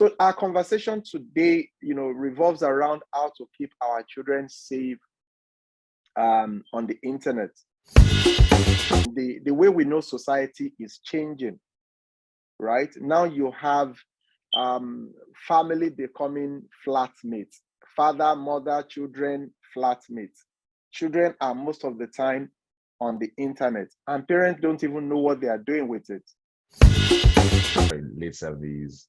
So our conversation today, revolves around how to keep our children safe on the internet. The way we know society is changing, right? Now you have family becoming flatmates, father, mother, children, flatmates. Children are most of the time on the internet, and parents don't even know what they are doing with it. Late 70s,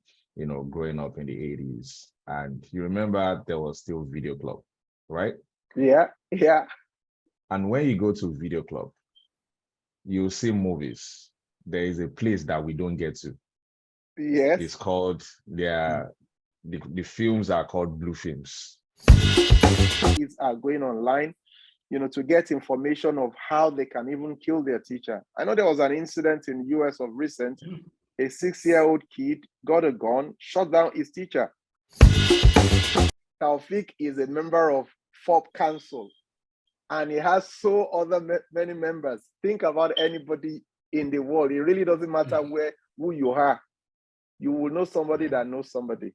growing up in the 80s. And you remember there was still video club, right? Yeah. And when you go to video club, you'll see movies. There is a place that we don't get to. Yes. It's called, the films are called blue films. Kids are going online, to get information of how they can even kill their teacher. I know there was an incident in the US of recent. A 6-year-old kid got a gun, shot down his teacher. Taofeek is a member of Forbes Council, and he has many members. Think about anybody in the world. It really doesn't matter who you are. You will know somebody that knows somebody.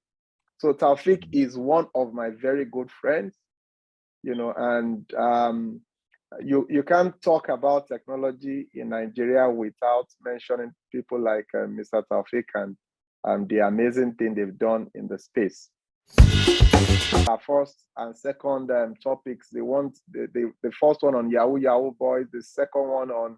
So Taofeek is one of my very good friends, and you can't talk about technology in Nigeria without mentioning people like Mr. Taofeek and the amazing thing they've done in the space. Our first and second topics, the first one on Yahoo Boys, the second one on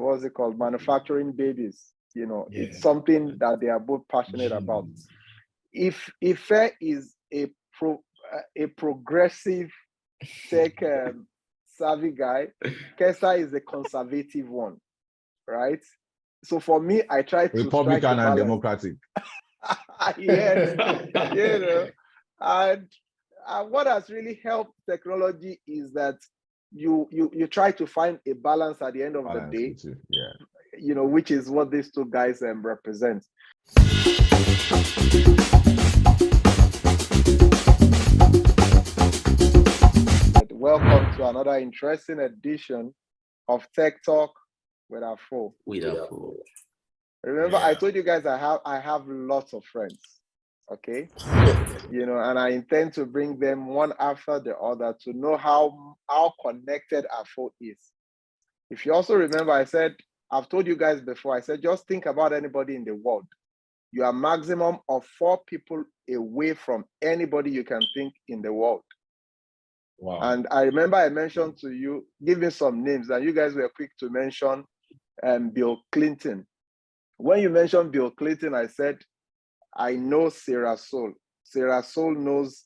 what's it called, manufacturing babies. It's something that they are both passionate about. If Ife is a progressive tech savvy guy, Kesa is a conservative one, right? So for me, I try to Republican and Democratic. Yes, and what has really helped technology is that you try to find a balance at the end of the day. Yeah. Which is what these two guys represent. Welcome to another interesting edition of Techtalk with Afo. Remember, I told you guys I have lots of friends, okay? And I intend to bring them one after the other to know how connected Afo is. If you also remember, I've told you guys before, I said, just think about anybody in the world. You are maximum of 4 people away from anybody you can think in the world. Wow. And I remember I mentioned to you, give me some names, and you guys were quick to mention Bill Clinton. When you mentioned Bill Clinton, I said, I know Sarah Soul. Sarah Soul knows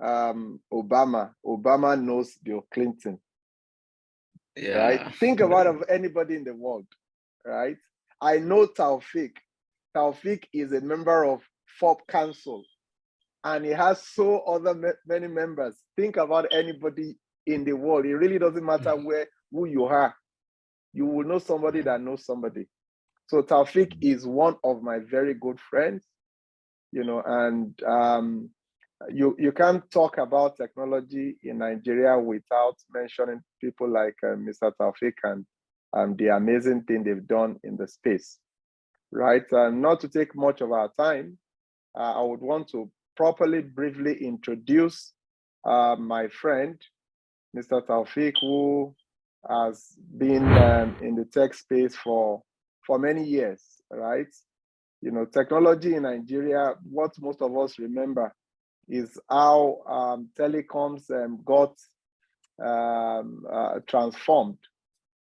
Obama. Obama knows Bill Clinton. Yeah. Right? Think about anybody in the world, right? I know Taofeek. Taofeek is a member of Forbes Council, and he has many members. Think about anybody in the world. It really doesn't matter who you are. You will know somebody that knows somebody. So Taofeek is one of my very good friends, and you can't talk about technology in Nigeria without mentioning people like Mr. Taofeek and the amazing thing they've done in the space, right? Not to take much of our time, I would want to properly, briefly introduce my friend, Mr. Taofeek, who has been in the tech space for many years, right? Technology in Nigeria, what most of us remember is how telecoms got transformed.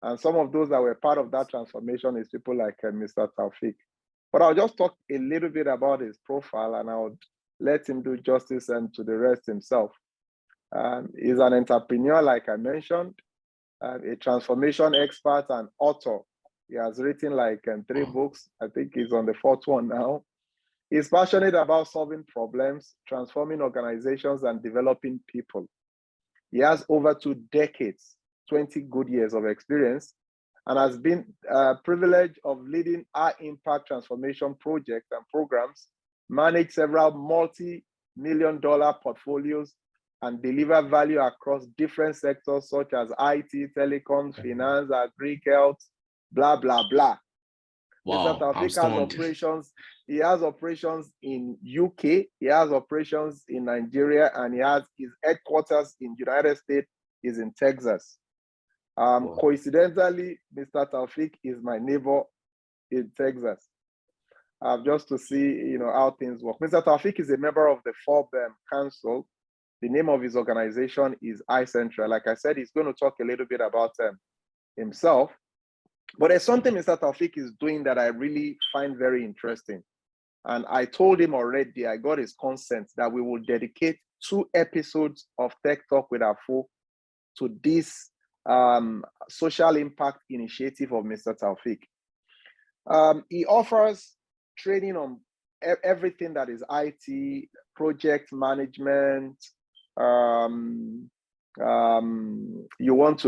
And some of those that were part of that transformation is people like Mr. Taofeek. But I'll just talk a little bit about his profile, and I'll let him do justice to the rest himself. He's an entrepreneur, like I mentioned, a transformation expert and author. He has written like 3 books. I think he's on the 4th one now. He's passionate about solving problems, transforming organizations, and developing people. He has over 2 decades, 20 good years of experience, and has been privileged of leading high-impact transformation projects and programs, manage several multi-million-dollar portfolios, and deliver value across different sectors such as IT, telecoms, finance, agri, health, blah, blah, blah. Mr. Wow, I'm Taofeek has stunned. operations. He has operations in UK. He has operations in Nigeria, and he has his headquarters in United States is in Texas. Wow. Coincidentally, Mr. Taofeek is my neighbor in Texas. Just to see, how things work. Mr. Taofeek is a member of the Forbes Council. The name of his organization is iCentral. Like I said, he's going to talk a little bit about himself. But there's something Mr. Taofeek is doing that I really find very interesting. And I told him already, I got his consent that we will dedicate 2 episodes of Tech Talk with Afo to this social impact initiative of Mr. Taofeek. He offers training on everything that is IT, project management. You want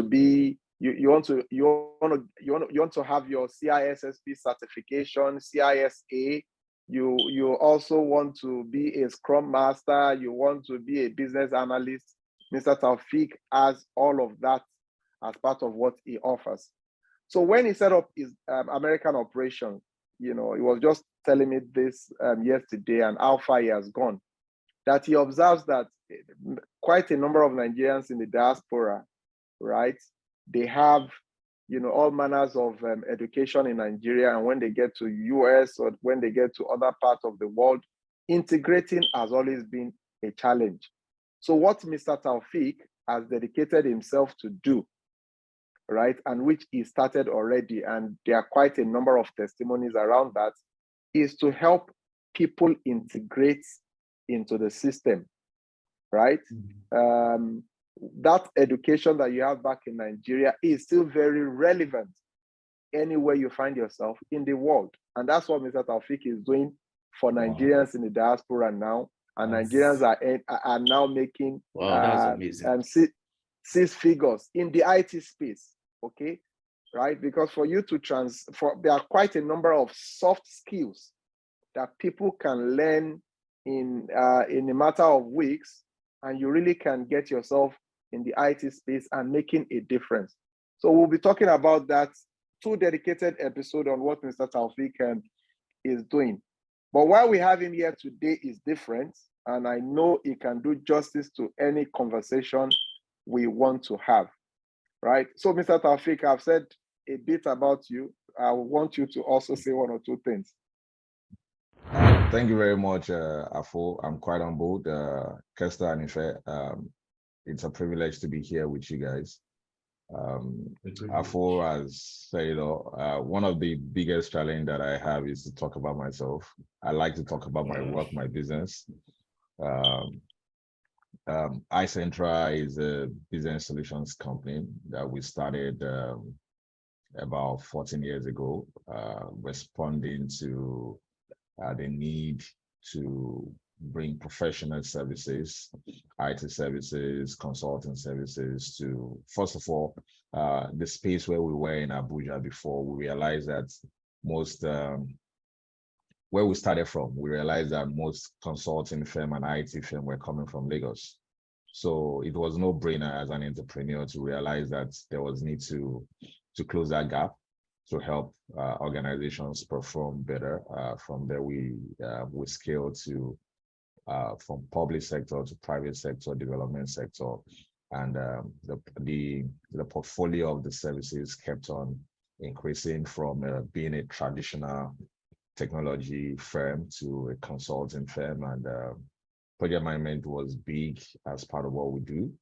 to have your CISSP certification, CISA. You also want to be a Scrum Master. You want to be a business analyst. Mr. Taofeek has all of that as part of what he offers. So when he set up his American operation, he was just telling me this yesterday and how far he has gone, that he observes that quite a number of Nigerians in the diaspora, right, they have, all manners of education in Nigeria, and when they get to US or when they get to other parts of the world, integrating has always been a challenge. So what Mr. Taofeek has dedicated himself to do, right, and which he started already, and there are quite a number of testimonies around that, is to help people integrate into the system, right? That education that you have back in Nigeria is still very relevant anywhere you find yourself in the world. And that's what Mr. Taofeek is doing for Nigerians in the diaspora now. And Nigerians are now making That's amazing. 6 figures in the IT space, okay? Right? Because for you to there are quite a number of soft skills that people can learn in a matter of weeks, and you really can get yourself in the IT space and making a difference. So we'll be talking about that, 2 dedicated episodes on what Mr. Taofeek is doing. But why we have him here today is different, and I know he can do justice to any conversation we want to have, right? So Mr. Taofeek, I've said a bit about you. I want you to also say 1 or 2 things. Thank you very much, Afo. I'm quite on board. Kester and Ife, it's a privilege to be here with you guys. Afo has said, one of the biggest challenge that I have is to talk about myself. I like to talk about my work, my business. iCentral is a business solutions company that we started about 14 years ago, responding to the need to bring professional services, IT services, consulting services to, first of all, the space where we were in Abuja before. We realized that where we started from, we realized that most consulting firm and IT firm were coming from Lagos. So it was no brainer as an entrepreneur to realize that there was need to close that gap, to help organizations perform better. From there, we scale to from public sector to private sector, development sector, and the portfolio of the services kept on increasing from being a traditional technology firm to a consulting firm, and project management was big as part of what we do.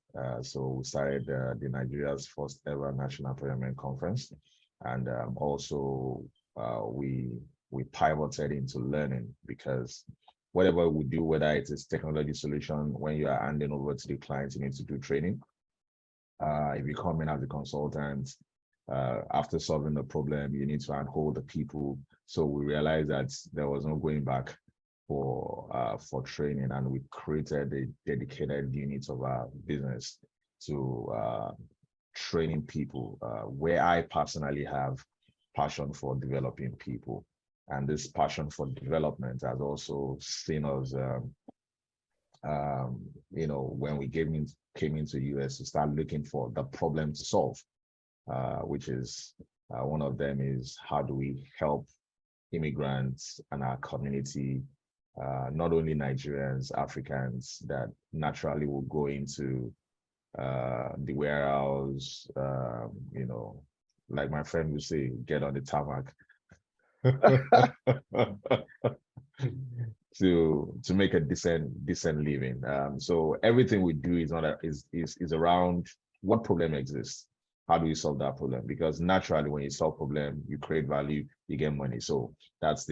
So we started the Nigeria's first ever National Project Management Conference. And also we pivoted into learning, because whatever we do, whether it is technology solution, when you are handing over to the client, you need to do training. If you come in as a consultant, after solving the problem, you need to handhold the people. So we realized that there was no going back for training, and we created a dedicated unit of our business to training people, where I personally have passion for developing people. And this passion for development has also seen us, when we came into US, to start looking for the problem to solve, which is one of them is, how do we help immigrants and our community, not only Nigerians, Africans that naturally will go into the warehouse, like my friend would say, get on the tarmac to make a decent living. So everything we do is around what problem exists. How do you solve that problem? Because naturally, when you solve problem, you create value, you get money. So that is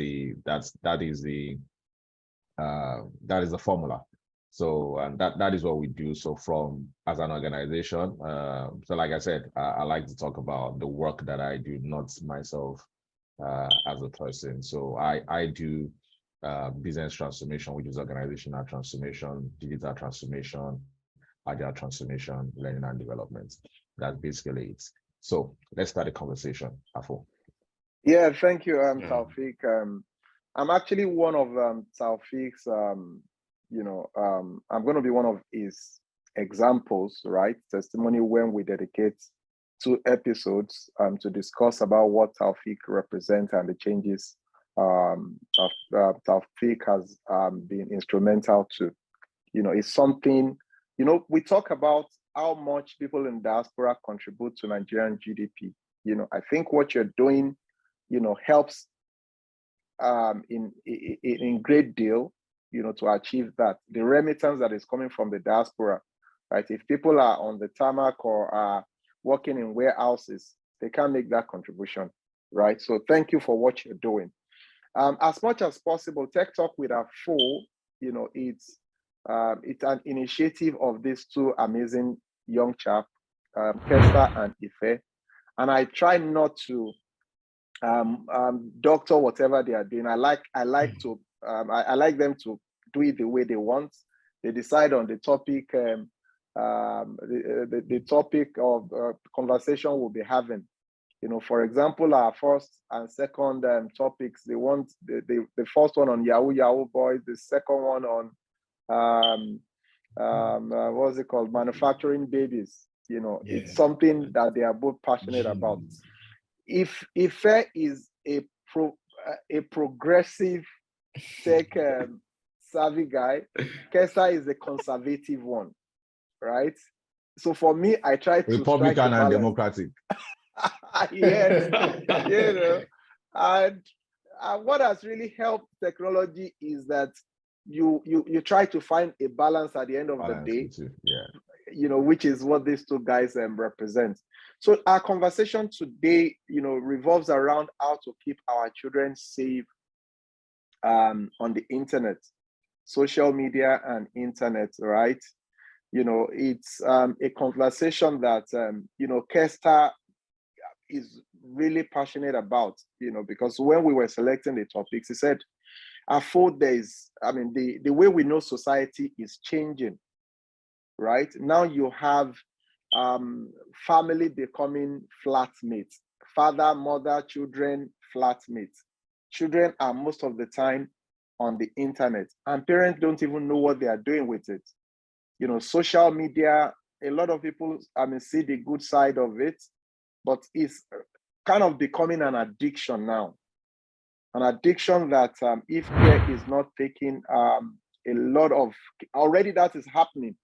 the formula. So and that is what we do. So from as an organization, so like I said, I like to talk about the work that I do, not myself as a person. So I do business transformation, which is organizational transformation, digital transformation, agile transformation, learning and development. That's basically it. So let's start the conversation, Afo. Yeah, thank you, Taofeek. I'm actually one of Taofeek's, I'm going to be one of his examples, right? Testimony when we dedicate 2 episodes to discuss about what Taofeek represents and the changes Taofeek has been instrumental to. It's something, we talk about how much people in diaspora contribute to Nigerian GDP. I think what you're doing, helps in great deal, to achieve that. The remittance that is coming from the diaspora, right? If people are on the tarmac or are working in warehouses, they can't make that contribution, right? So thank you for what you're doing. As much as possible, Techtalk with Afo, it's an initiative of these 2 amazing young chaps, Kesta and Ife, and I try not to doctor whatever they are doing. I like them to do it the way they want. They decide on the topic, the topic of conversation we'll be having. For example, our first and second topics, they want the first one on Yahoo boys, the second one on what's it called, manufacturing babies. It's something that they are both passionate about. If Ife is a progressive tech savvy guy, Kesa is a conservative one, right? So for me, I try to Republican and Democratic. Yes, and what has really helped technology is that you try to find a balance at the end of the day. Yeah. Which is what these 2 guys represent. So our conversation today, revolves around how to keep our children safe on the internet, social media and internet, right? It's a conversation that, Kesta is really passionate about, because when we were selecting the topics, he said, the way we know society is changing, right? Now you have family becoming flatmates, father, mother, children, flatmates. Children are most of the time on the internet, and parents don't even know what they are doing with it. Social media, a lot of people see the good side of it, but it's kind of becoming an addiction now. An addiction that if care is not taken, a lot of, already that is happening.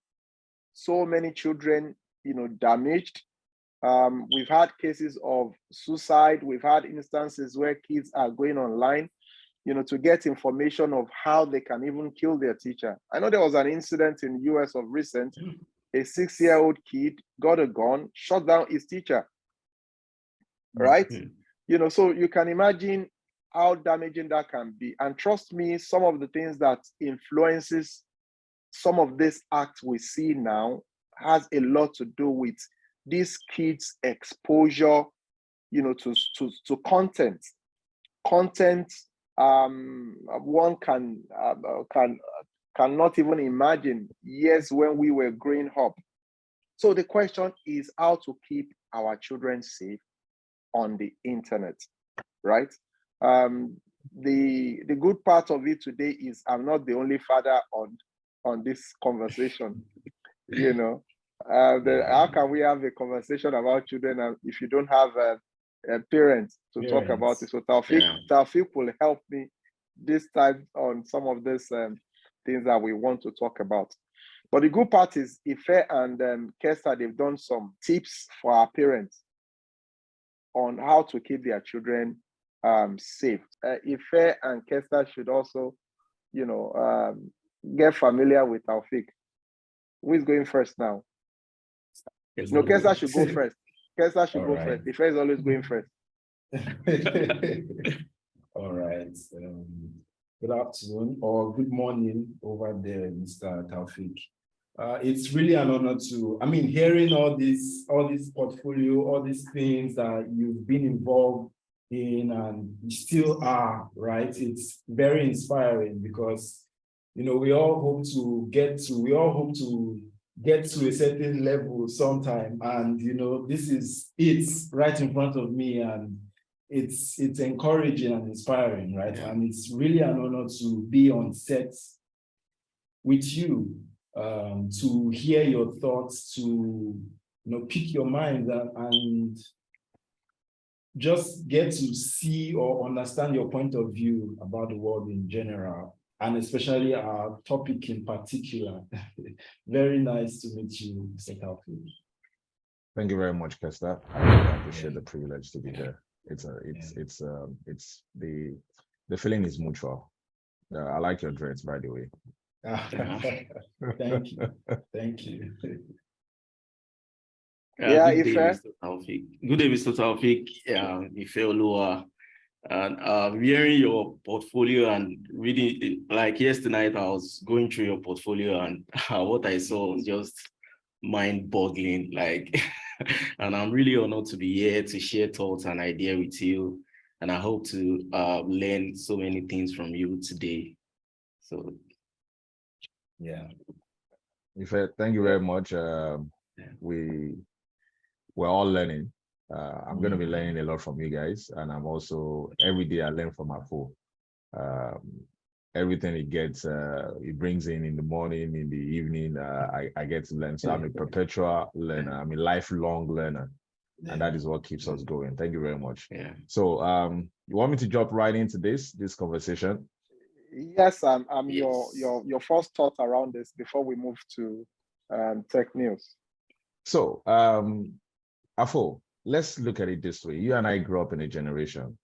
So many children, damaged. We've had cases of suicide. We've had instances where kids are going online, to get information of how they can even kill their teacher. I know there was an incident in the US of recent. A 6-year-old kid got a gun, shot down his teacher, right? So you can imagine how damaging that can be. And trust me, some of the things that influences some of this acts we see now has a lot to do with these kids' exposure, to content. One cannot even imagine years when we were growing up. So the question is how to keep our children safe on the internet, right? The good part of it today is I'm not the only father on this conversation. How can we have a conversation about children if you don't have parents to talk about it. So Taofeek will help me this time on some of these things that we want to talk about. But the good part is Ife and Kester, they've done some tips for our parents on how to keep their children safe. Ife and Kester should also, get familiar with Taofeek. Who is going first now? No, Kester should go first. Kester should go first. Ife is always going first. All right. Good afternoon or good morning over there, Mr. Taofeek. It's really an honor to, hearing all this portfolio, all these things that you've been involved in and you still are, right? It's very inspiring because, we all hope to get to a certain level sometime. And, this is it's right in front of me and it's encouraging and inspiring, right? Yeah. And it's really an honor to be on set with you, to hear your thoughts, to pick your mind and just get to see or understand your point of view about the world in general, and especially our topic in particular. Very nice to meet you, Mr. Taofeek. Thank you very much, Kester. I really appreciate the privilege to be here. The feeling is mutual. I like your dreads, by the way. Thank you. Good day, Mr. Taofeek. Good day, Mr. Taofeek. Ife Oluwa. And hearing your portfolio and reading, like yesterday night, I was going through your portfolio and what I saw was just mind-boggling. And I'm really honored to be here to share thoughts and ideas with you. And I hope to learn so many things from you today. So, yeah. Ife, thank you very much. We're all learning. I'm going to be learning a lot from you guys, and I'm also every day I learn from Afo. Everything it gets, it brings in the morning, in the evening, I get to learn. So I'm a perpetual learner. I'm a lifelong learner, and that is what keeps us going. Thank you very much. Yeah. So, you want me to jump right into this conversation? Yes, your first thought around this before we move to tech news. So, Afo, let's look at it this way. You and I grew up in a generation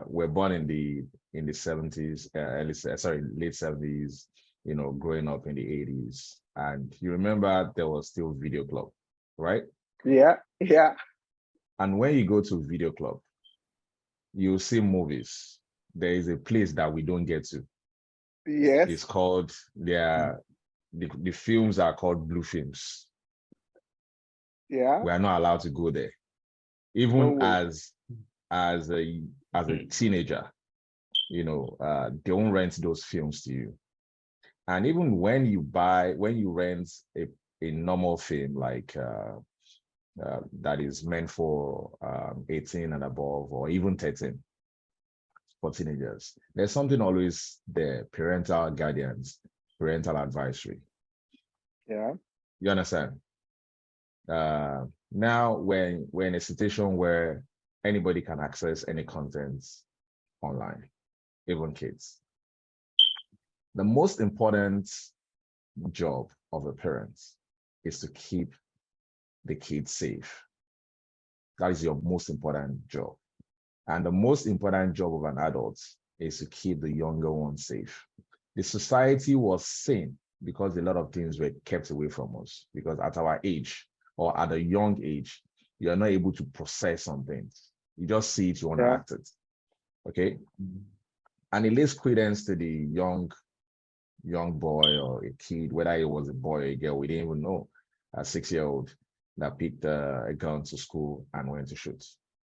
we're born in the 70s, late 70s, growing up in the 80s. And you remember there was still video club, right? Yeah. And when you go to video club, you see movies. There is a place that we don't get to. Yes. It's called, the films are called blue films. Yeah. We are not allowed to go there. Even as a teenager, they won't rent those films to you. And even when you rent a normal film like that is meant for 18 and above, or even 13 for teenagers, there's something always there: parental guidance, parental advisory. Yeah. You understand? Now we're in a situation where anybody can access any content online, even kids. The most important job of a parent is to keep the kids safe. That is your most important job. And the most important job of an adult is to keep the younger ones safe. The society was sane because a lot of things were kept away from us, because at our age, or at a young age, you are not able to process something. You just see it, you want to act it. Okay? And it lays credence to the young boy or a kid, whether it was a boy or a girl, we didn't even know, a 6-year-old that picked a gun to school and went to shoot,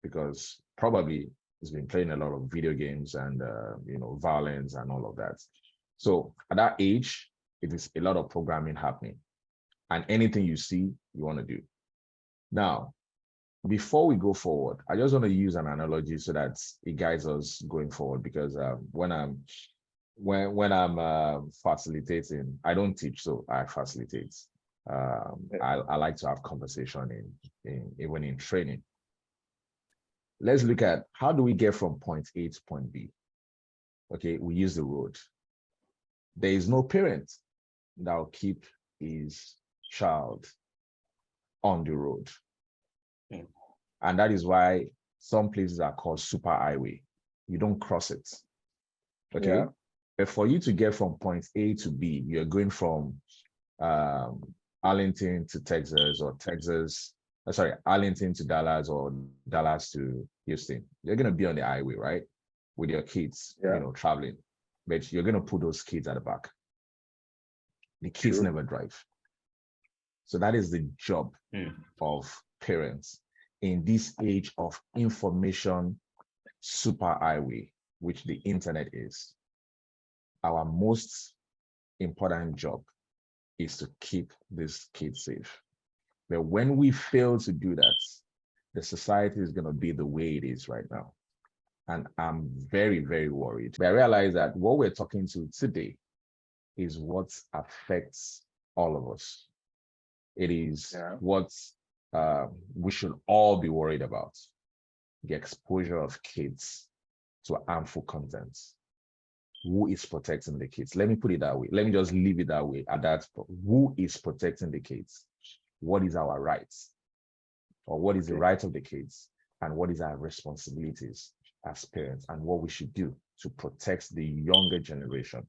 because probably he's been playing a lot of video games and violence and all of that. So at that age, it is a lot of programming happening. And anything you see, you want to do. Now, before we go forward, I just want to use an analogy so that it guides us going forward. Because when I'm facilitating, I don't teach, so I facilitate. I like to have conversation even in training. Let's look at how do we get from point A to point B. Okay, we use the road. There is no parent that will keep his child on the road. Mm. And that is why some places are called super highway. You don't cross it. Okay. Yeah. But for you to get from point A to B, you're going from Arlington to Texas, or Arlington to Dallas, or Dallas to Houston. You're going to be on the highway, right? With your kids, Yeah. traveling. But you're going to put those kids at the back. The kids True. never drive. So that is the job of parents in this age of information superhighway, which the internet is. Our most important job is to keep these kids safe. But when we fail to do that, the society is going to be the way it is right now. And I'm very, very worried. But I realize that what we're talking to today is what affects all of us. It is what we should all be worried about: the exposure of kids to harmful content. Who is protecting the kids? Let me put it that way. Let me just leave it that way at that. Who is protecting the kids? What is our rights? Or what is the right of the kids? And what is our responsibilities as parents, and what we should do to protect the younger generation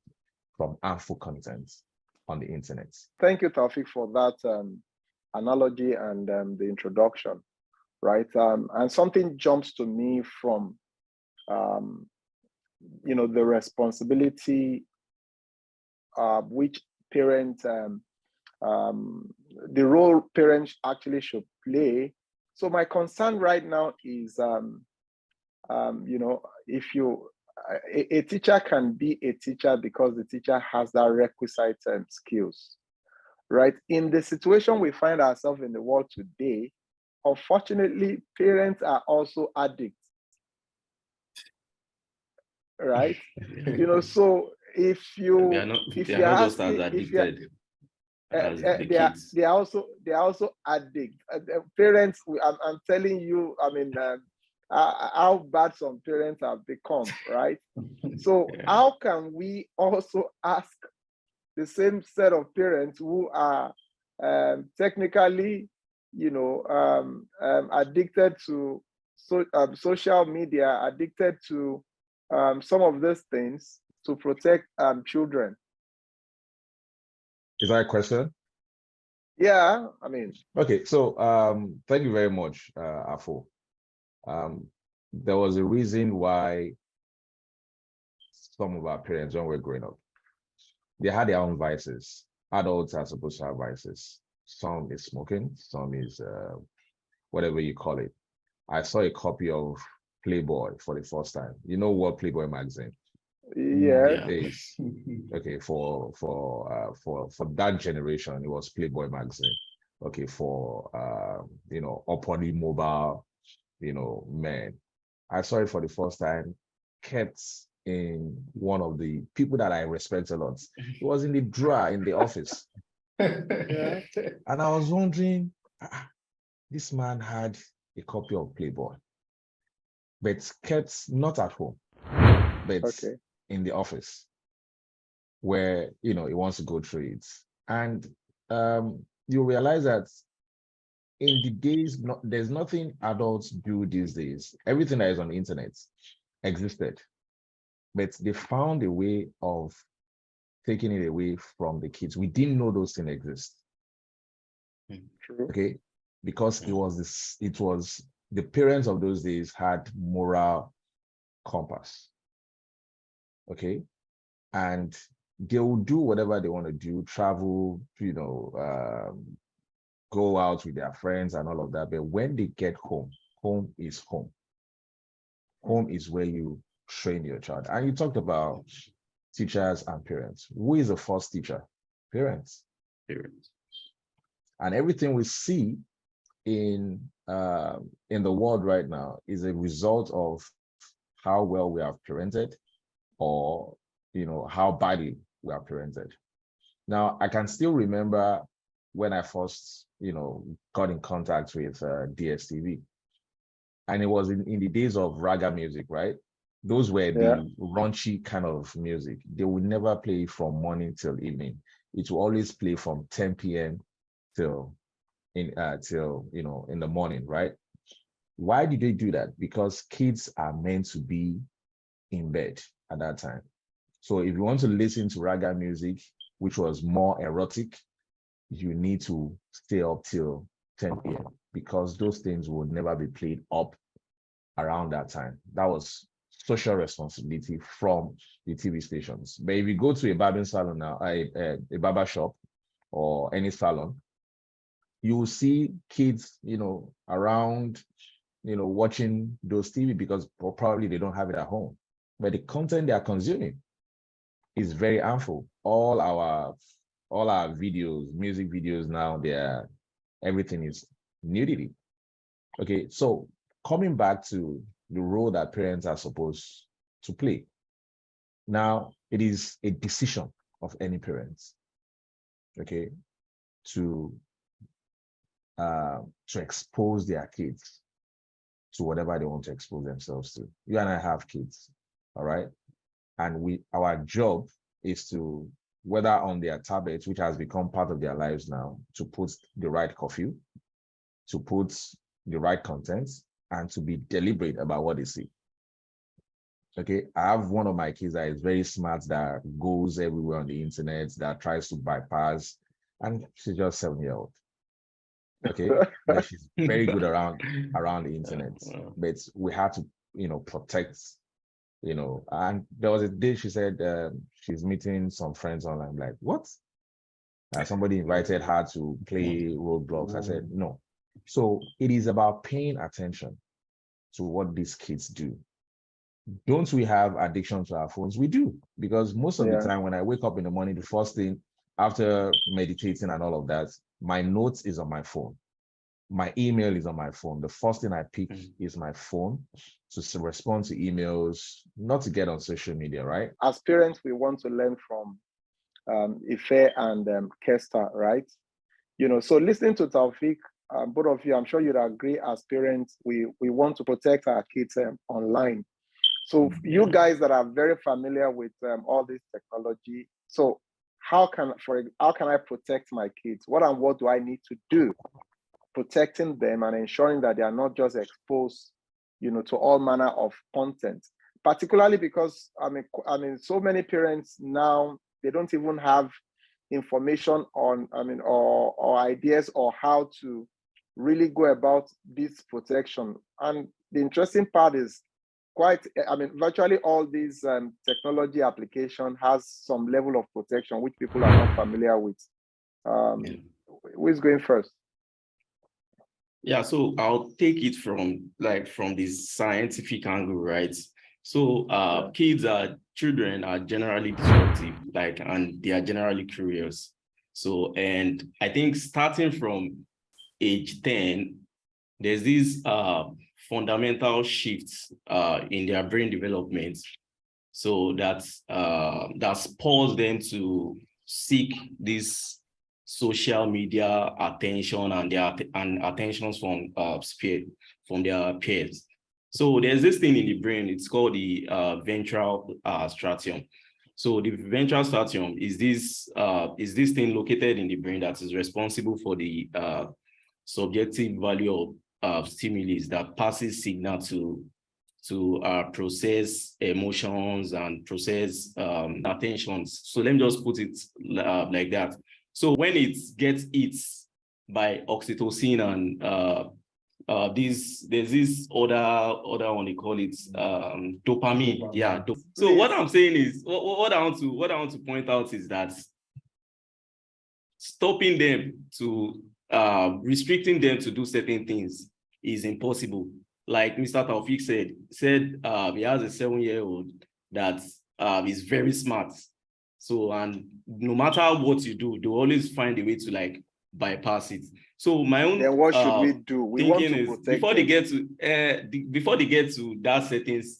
from harmful content on the internet? Thank you, Taofeek, for that analogy and the introduction, right? And something jumps to me from, the responsibility which parents, the role parents actually should play. So my concern right now is, if a teacher can be a teacher because the teacher has that requisite skills, right? In the situation we find ourselves in the world today, unfortunately, parents are also addicts, right? So if you they are not just as addicted as the kids. They are also addicts. Parents, I'm telling you, how bad some parents have become, right? So how can we also ask the same set of parents who are technically, addicted to social media, addicted to some of these things, to protect children? Is that a question? Yeah, Okay, so thank you very much, Afo. There was a reason why some of our parents, when we were growing up, they had their own vices. Adults are supposed to have vices. Some is smoking, some is whatever you call it. I saw a copy of Playboy for the first time. You know what Playboy magazine? Yeah. Is okay for that generation. It was Playboy magazine. Okay, for upwardly mobile, men. I saw it for the first time. Kept in one of the people that I respect a lot. It was in the drawer in the office. Yeah. And I was wondering, this man had a copy of Playboy, but kept not at home, but in the office, where he wants to go through it. And you realize that in the days, there's nothing adults do these days. Everything that is on the internet existed, but they found a way of taking it away from the kids. We didn't know those things exist. True. Okay, because it was the parents of those days had moral compass. Okay, and they will do whatever they want to do, travel, go out with their friends and all of that. But when they get home, home is home. Home is where you train your child. And you talked about teachers and parents. Who is the first teacher? Parents. And everything we see in the world right now is a result of how well we have parented, or how badly we are parented. Now, I can still remember when I first, got in contact with DSTV. And it was in the days of raga music, right? Those were the raunchy kind of music. They would never play from morning till evening. It will always play from 10 p.m. till in the morning, right? Why did they do that? Because kids are meant to be in bed at that time. So if you want to listen to raga music, which was more erotic, you need to stay up till 10 p.m. because those things will never be played up around that time. That was social responsibility from the TV stations. But if you go to a barbing salon now, a barber shop or any salon, you will see kids, around, watching those TV because probably they don't have it at home. But the content they are consuming is very harmful. All our videos, music videos now, everything is nudity. Okay, so coming back to the role that parents are supposed to play. Now, it is a decision of any parents, okay, to expose their kids to whatever they want to expose themselves to. You and I have kids, all right? And our job is to, whether on their tablets, which has become part of their lives now, to put the right curfew, to put the right content, and to be deliberate about what they see. Okay, I have one of my kids that is very smart, that goes everywhere on the internet, that tries to bypass, and she's just 7-year-old. Okay, but she's very good around the internet. But we have to, protect, and there was a day she said she's meeting some friends online. I'm like, what? Somebody invited her to play Roblox. I said, no. So it is about paying attention to what these kids do. Don't we have addiction to our phones? We do, because most of the time when I wake up in the morning, the first thing after meditating and all of that, my notes is on my phone. My email is on my phone. The first thing I pick is my phone to respond to emails, not to get on social media, right? As parents, we want to learn from Ife and Kester, right? So listening to Taofeek, both of you, I'm sure you'd agree, as parents, we want to protect our kids online. So you guys that are very familiar with all this technology, so how can I protect my kids? What do I need to do protecting them and ensuring that they are not just exposed, to all manner of content? Particularly because I mean, so many parents now, they don't even have information on, or ideas or how to really go about this protection. And the interesting part is virtually all these technology application has some level of protection which people are not familiar with. Who is going first? Yeah, so I'll take it from the scientific angle, right? So children are generally disruptive, and they are generally curious. So, and I think starting from age 10, there's these fundamental shifts in their brain development. So that spurs them to seek this social media attention and attentions from their peers. So there's this thing in the brain, it's called the ventral striatum. So the ventral striatum is this thing located in the brain that is responsible for the subjective value of stimulus that passes signal to process emotions and process attentions. So let me just put it like that. So when it gets hit by oxytocin and there's this other one, they call it dopamine. Yeah. So what I'm saying is, what I want to point out is that stopping them to restricting them to do certain things is impossible. Like Mr. Taofeek said he has a 7-year-old that is very smart. So, and no matter what you do, they always find a way to bypass it. So my own then what should we do? We want to protect before them. They get to that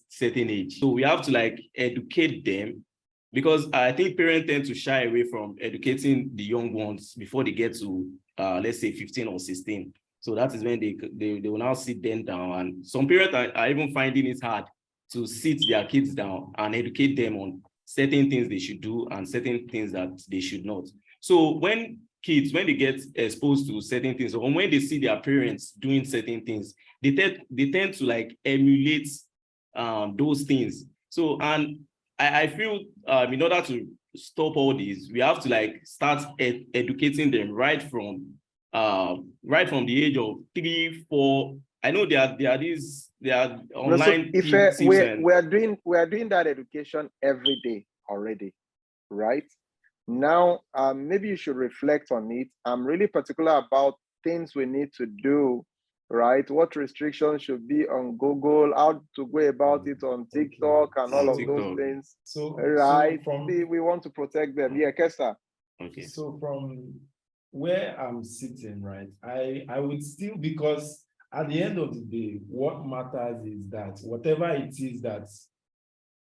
certain age. So we have to educate them because I think parents tend to shy away from educating the young ones before they get to, let's say 15 or 16. So that is when they will now sit them down. And some parents are even finding it hard to sit their kids down and educate them on certain things they should do and certain things that they should not. So when they get exposed to certain things, or when they see their parents doing certain things, they tend to like emulate those things. So, and I feel in order to stop all these, we have to like start educating them right from the age of 3, 4. I know there are online tips we are doing that education every day already, right? Now, maybe you should reflect on it. I'm really particular about things we need to do, right? What restrictions should be on Google, how to go about it on TikTok and all of those things. So, right? So we want to protect them. Yeah, Kessa. Okay. So from where I'm sitting, right, I would still, because at the end of the day, what matters is that whatever it is that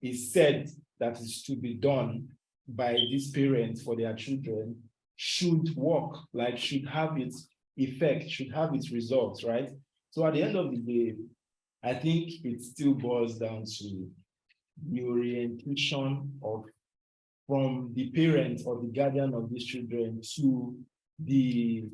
is said that is to be done by these parents for their children should work, like should have its effect, should have its results, right? So at the end of the day, I think it still boils down to the orientation of from the parents or the guardian of these children to the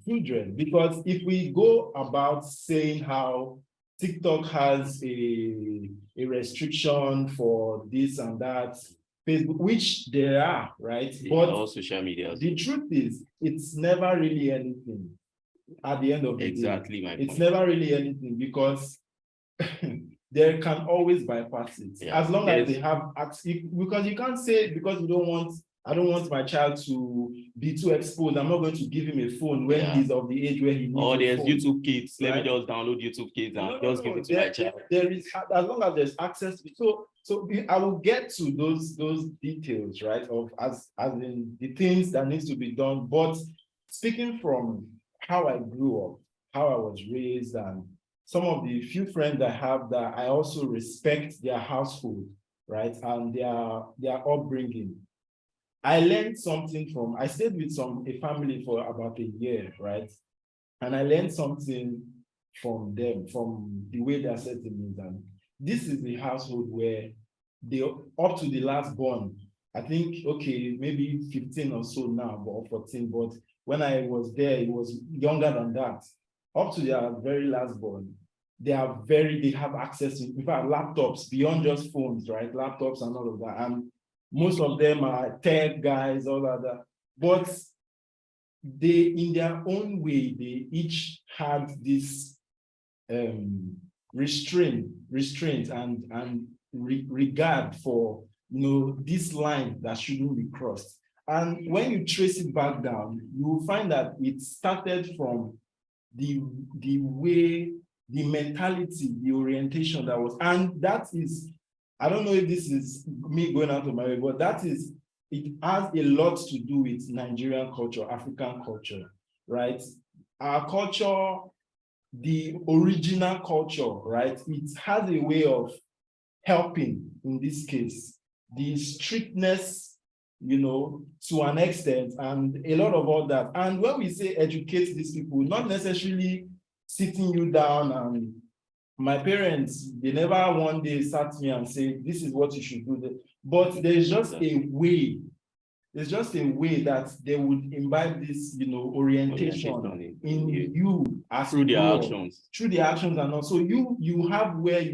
children. Because if we go about saying how TikTok has a restriction for this and that, Facebook, which there are, right? But all social media. The truth is, it's never really anything at the end of the day. Exactly, my point. It's never really anything because they can always bypass it. Yeah. As long as they have access, because you can't say because I don't want my child to be too exposed, I'm not going to give him a phone when he's of the age where he needs or there's phone. YouTube Kids, right? Let me just download YouTube Kids and just give it to my child. There is, as long as there's access. So I will get to those details, right, of as in the things that needs to be done. But speaking from how I grew up, how I was raised, and some of the few friends I have that I also respect their household, right, and their upbringing. I learned something from, I stayed with a family for about a year, right? And I learned something from them, from the way they're setting it. And this is the household where they, up to the last born, I think, okay, maybe 15 or so now, or 14, but when I was there, it was younger than that. Up to their very last born, they have access to, in fact, laptops beyond just phones, right? Laptops and all of that. And most of them are tech guys, all of that. But they, in their own way, they each had this restraint and regard for, this line that shouldn't be crossed. And when you trace it back down, you will find that it started from the way, the mentality, the orientation that was, and that is, I don't know if this is me going out of my way, but it has a lot to do with Nigerian culture, African culture, right? Our culture, the original culture, right? It has a way of helping, in this case, the strictness, to an extent, and a lot of all that. And when we say educate these people, not necessarily sitting you down, and my parents, they never one day sat me and say, this is what you should do. But there's just a way. There's just a way that they would imbibe this, orientation in you as through their actions. Through the actions, and also you have where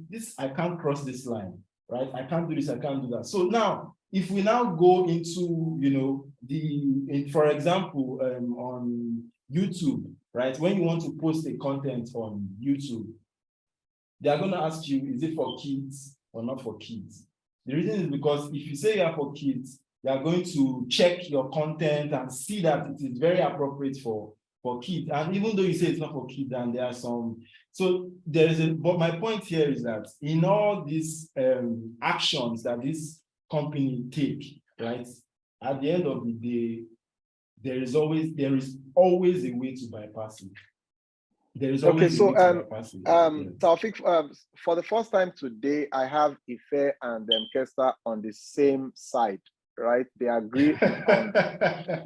this, I can't cross this line, right? I can't do this, I can't do that. So now, if we now go into, for example, on YouTube, right? When you want to post a content on YouTube, they are going to ask you, is it for kids or not for kids? The reason is because if you say you are for kids, they are going to check your content and see that it is very appropriate for kids. And even though you say it's not for kids, and there are some, so there is but my point here is that in all these actions that this company take, right, at the end of the day, there is always a way to bypass it. There is Okay, always so a mix of capacity. Taofeek, for the first time today, I have Ife and Kester on the same side, right? They agree on,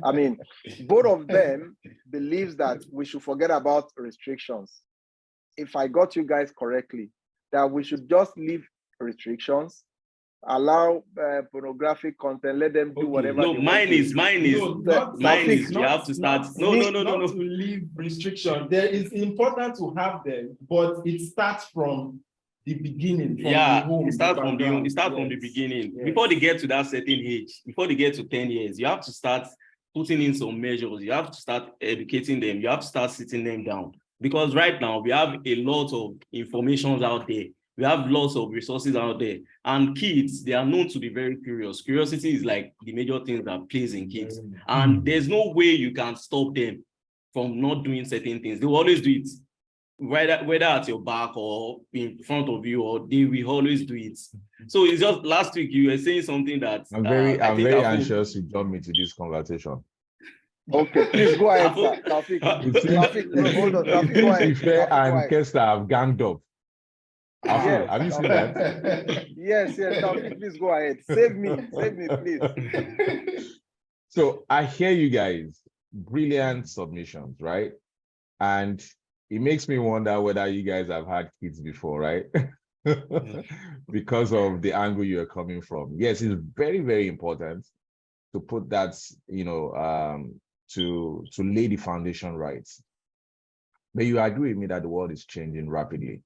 I mean, both of them believes that we should forget about restrictions. If I got you guys correctly, that we should just leave restrictions, allow pornographic content, let them do whatever No, they mine want is you have to start. No. To leave restriction. There is important to have them, but it starts from the beginning. From the home, it starts from background. from the beginning. Yes. Before they get to that certain age, before they get to 10 years, you have to start putting in some measures. You have to start educating them. You have to start sitting them down. Because right now we have a lot of information out there. We have lots of resources out there. And kids, they are known to be very curious. Curiosity is like the major thing that plays in kids. And there's no way you can stop them from not doing certain things. They will always do it. Whether at your back or in front of you, or they will always do it. So it's just last week you were saying something that I'm very anxious to jump into this conversation. Okay, please go ahead, sir. Taofeek, hold on. Taofeek, go ahead. Ife and Kester have ganged up. Yes, have you seen that? Yes, Taofeek, please go ahead. Save me, please. So I hear you guys, brilliant submissions, right? And it makes me wonder whether you guys have had kids before, right? Because of the angle you're coming from. Yes, it's very, very important to put that, to lay the foundation right. But you agree with me that the world is changing rapidly,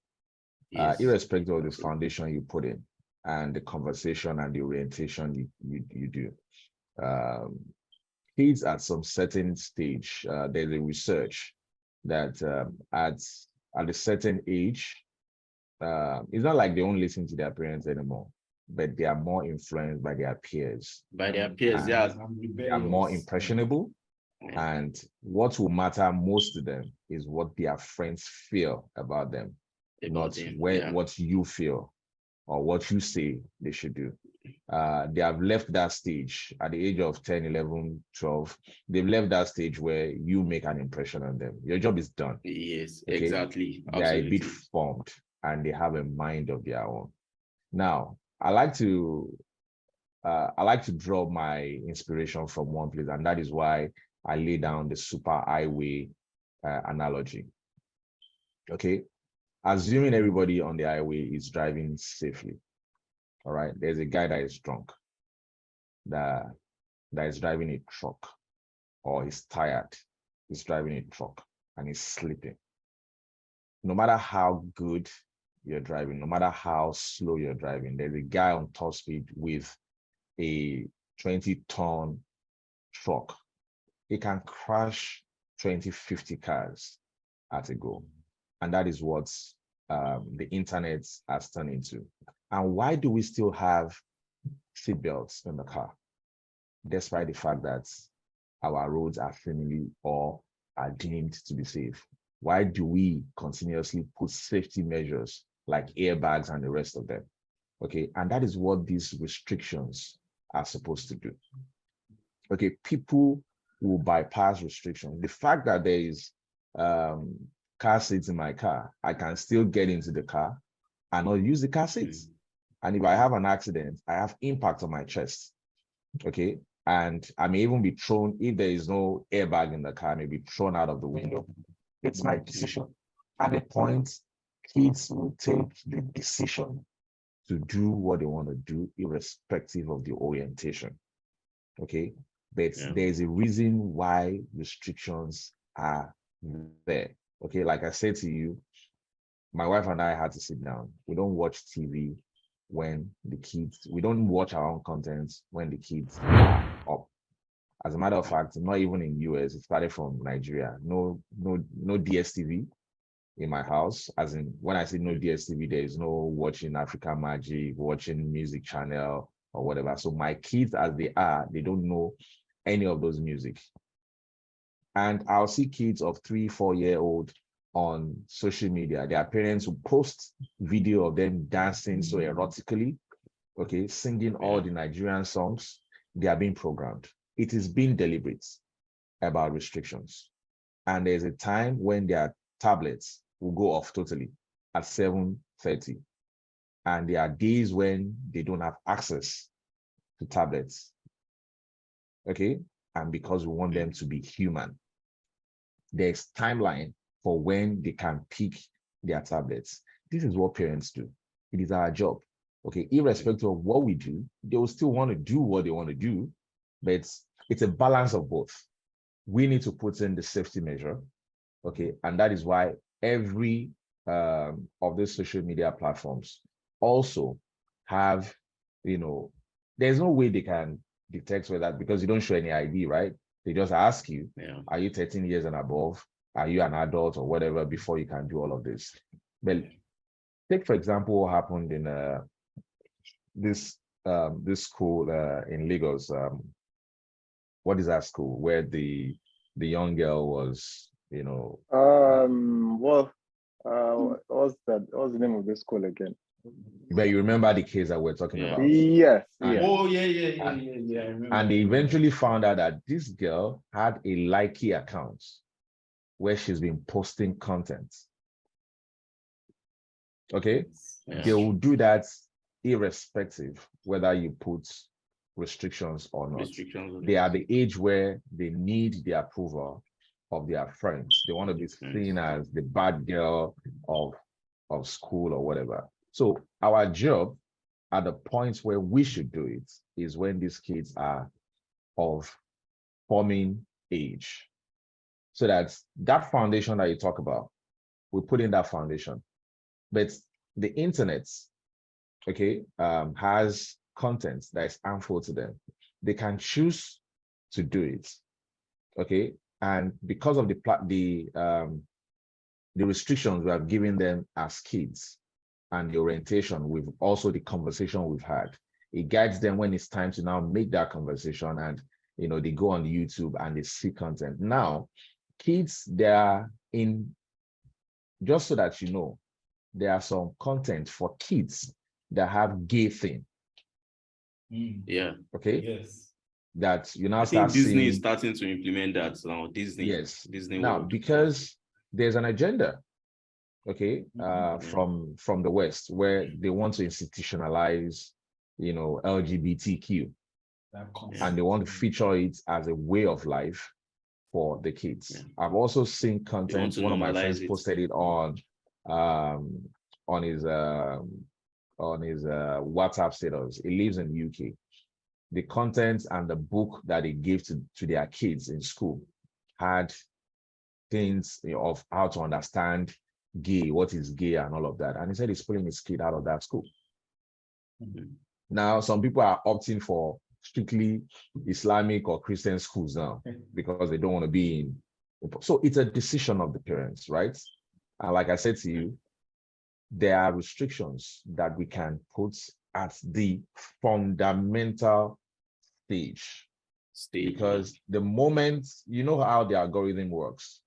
irrespective of the foundation you put in and the conversation and the orientation you do. Kids at some certain stage, there's a research that at a certain age, it's not like they don't listen to their parents anymore, but they are more influenced by their peers. By their peers, yeah. They are more impressionable. And what will matter most to them is what their friends feel about them, not what you feel or what you say they should do. They have left that stage at the age of 10, 11, 12. They've left that stage where you make an impression on them. Your job is done. Yes, okay? Exactly. They are a bit formed and they have a mind of their own. Now, I like to draw my inspiration from one place, and that is why I lay down the super highway analogy. Okay, assuming everybody on the highway is driving safely. All right, there's a guy that is drunk, that is driving a truck, or he's tired, he's driving a truck and he's sleeping. No matter how good you're driving, no matter how slow you're driving, there's a guy on top speed with a 20-ton truck. He can crash 20, 50 cars at a go. And that is what the internet has turned into. And why do we still have seatbelts in the car, despite the fact that our roads are seemingly or are deemed to be safe? Why do we continuously put safety measures like airbags and the rest of them? Okay, and that is what these restrictions are supposed to do. Okay, people will bypass restrictions. The fact that there is car seats in my car, I can still get into the car and not use the car seats. And if I have an accident, I have impact on my chest. Okay, and I may even be thrown, if there is no airbag in the car, I may be thrown out of the window. It's my decision. At a point, kids will take the decision to do what they want to do, irrespective of the orientation. Okay, but there's a reason why restrictions are there. Okay, like I said to you, my wife and I had to sit down. We don't watch TV when the kids, we don't watch our own content when the kids are up. As a matter of fact, not even in US, it started from Nigeria. No DSTV in my house. As in, when I say no DSTV, there is no watching African Magic, watching Music Channel or whatever. So my kids, as they are, they don't know any of those music. And I'll see kids of 3, 4-year-old on social media. Their parents will post video of them dancing so erotically, okay, singing all the Nigerian songs. They are being programmed. It is being deliberate about restrictions. And there's a time when they are tablets will go off totally at 7:30. And there are days when they don't have access to tablets. Okay? And because we want them to be human, there's timeline for when they can pick their tablets. This is what parents do. It is our job. Okay, irrespective of what we do, they will still want to do what they want to do, but it's a balance of both. We need to put in the safety measure. Okay, and that is why every of these social media platforms also have, there's no way they can detect whether, because you don't show any ID, right? They just ask you, are you 13 years and above? Are you an adult or whatever before you can do all of this? But take, for example, what happened in this school in Lagos. What is that school where the young girl was, what's the name of this school again? But you remember the case that we're talking about? Yes. Oh, yeah. I remember. And they eventually found out that this girl had a Likey account where she's been posting content. Okay? Yeah. They will do that irrespective whether you put restrictions or not. They are the age where they need the approval of their friends. They want to be seen as the bad girl of school or whatever. So our job at the point where we should do it is when these kids are of forming age. So that foundation that you talk about, we put in that foundation. But the internet, okay, has content that is harmful to them. They can choose to do it, okay? And because of the restrictions we have given them as kids and the orientation, with also the conversation we've had, it guides them when it's time to now make that conversation, and they go on YouTube and they see content. Now, kids, they are in, just so that there are some content for kids that have gay thing. Yeah. Okay. Yes. That you now I think start Disney seeing, is starting to implement that now. Disney. Yes. Disney Now, World. because there's an agenda, okay, from the West, where they want to institutionalize, LGBTQ, and they want to feature it as a way of life for the kids. Yeah. I've also seen content. One of my friends posted it on his WhatsApp status. He lives in the UK. The content and the book that they gave to their kids in school had things of how to understand gay, what is gay, and all of that. And he said he's pulling his kid out of that school. Now, some people are opting for strictly Islamic or Christian schools now because they don't want to be in. So it's a decision of the parents, right? And like I said to you, there are restrictions that we can put at the fundamental stage. Because the moment, how the algorithm works,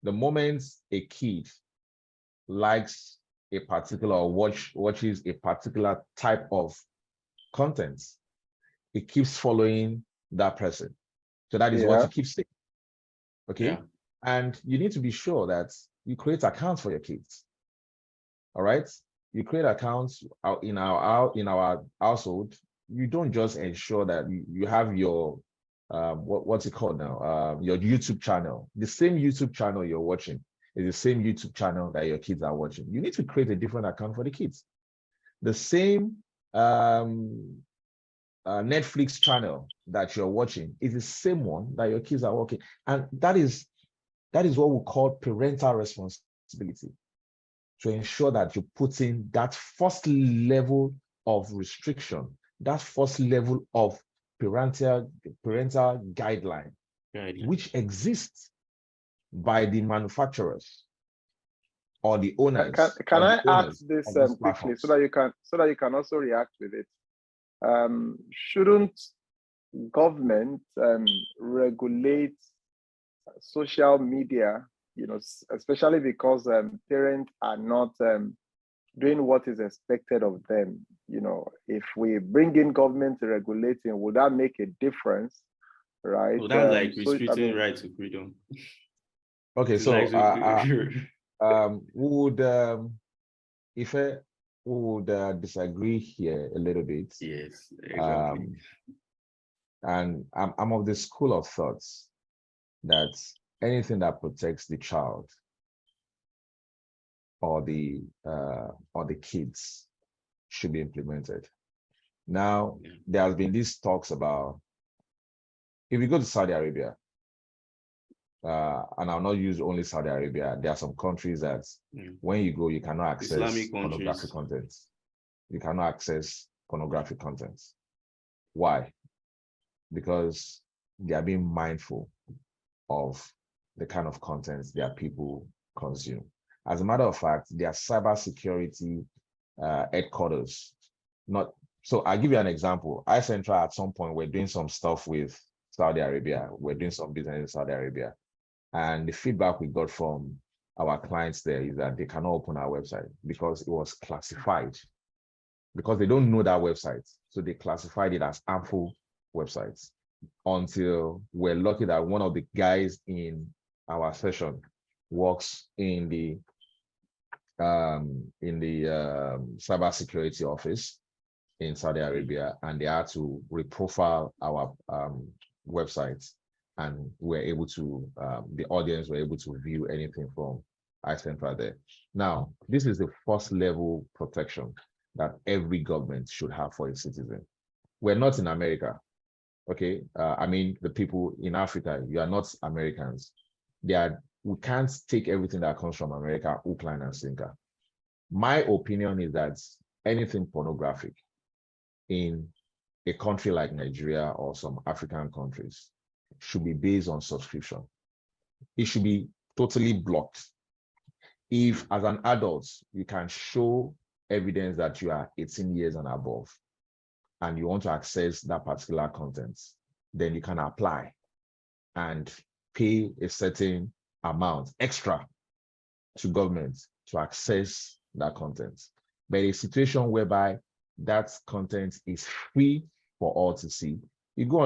the moment a kid likes a particular or watches a particular type of content, it keeps following that person. So that is what you keep seeing. Okay. Yeah. And you need to be sure that you create accounts for your kids. All right. You create accounts in our household. You don't just ensure that you have your what's it called now? Your YouTube channel. The same YouTube channel you're watching is the same YouTube channel that your kids are watching. You need to create a different account for the kids. The same Netflix channel that you're watching is the same one that your kids are watching. And that is what we call parental responsibility, to ensure that you put in that first level of restriction, that first level of parental guideline, which exists by the manufacturers or the owners. Can I ask this quickly so that you can also react with it? Shouldn't government regulate social media, especially because parents are not doing what is expected of them? If we bring in government regulating, would that make a difference? Right? Well, that's like restricting right to freedom. Okay, so If we would disagree here a little bit. Yes, exactly. And I'm of the school of thoughts that anything that protects the child or the kids should be implemented. Now, there has been these talks about, if you go to Saudi Arabia, and I'll not use only Saudi Arabia, there are some countries that when you go, you cannot access Islamic pornographic countries. content. You cannot access pornographic content. Why? Because they are being mindful of the kind of content their people consume. As a matter of fact, their cybersecurity headquarters, so I'll give you an example. iCentral at some point, we're doing some stuff with Saudi Arabia. We're doing some business in Saudi Arabia. And the feedback we got from our clients there is that they cannot open our website because it was classified, because they don't know that website. So they classified it as harmful websites, until we're lucky that one of the guys in our session works in the cybersecurity office in Saudi Arabia, and they had to reprofile our websites, and we're able to, the audience were able to view anything from iCentral there. Now, this is the first level protection that every government should have for its citizen. We're not in America, okay? I mean, the people in Africa, you are not Americans. We can't take everything that comes from America, hook, line, and sinker. My opinion is that anything pornographic in a country like Nigeria or some African countries should be based on subscription. It should be totally blocked. If, as an adult, you can show evidence that you are 18 years and above, and you want to access that particular content, then you can apply and pay a certain amount extra to government to access that content. But a situation whereby that content is free for all to see, you go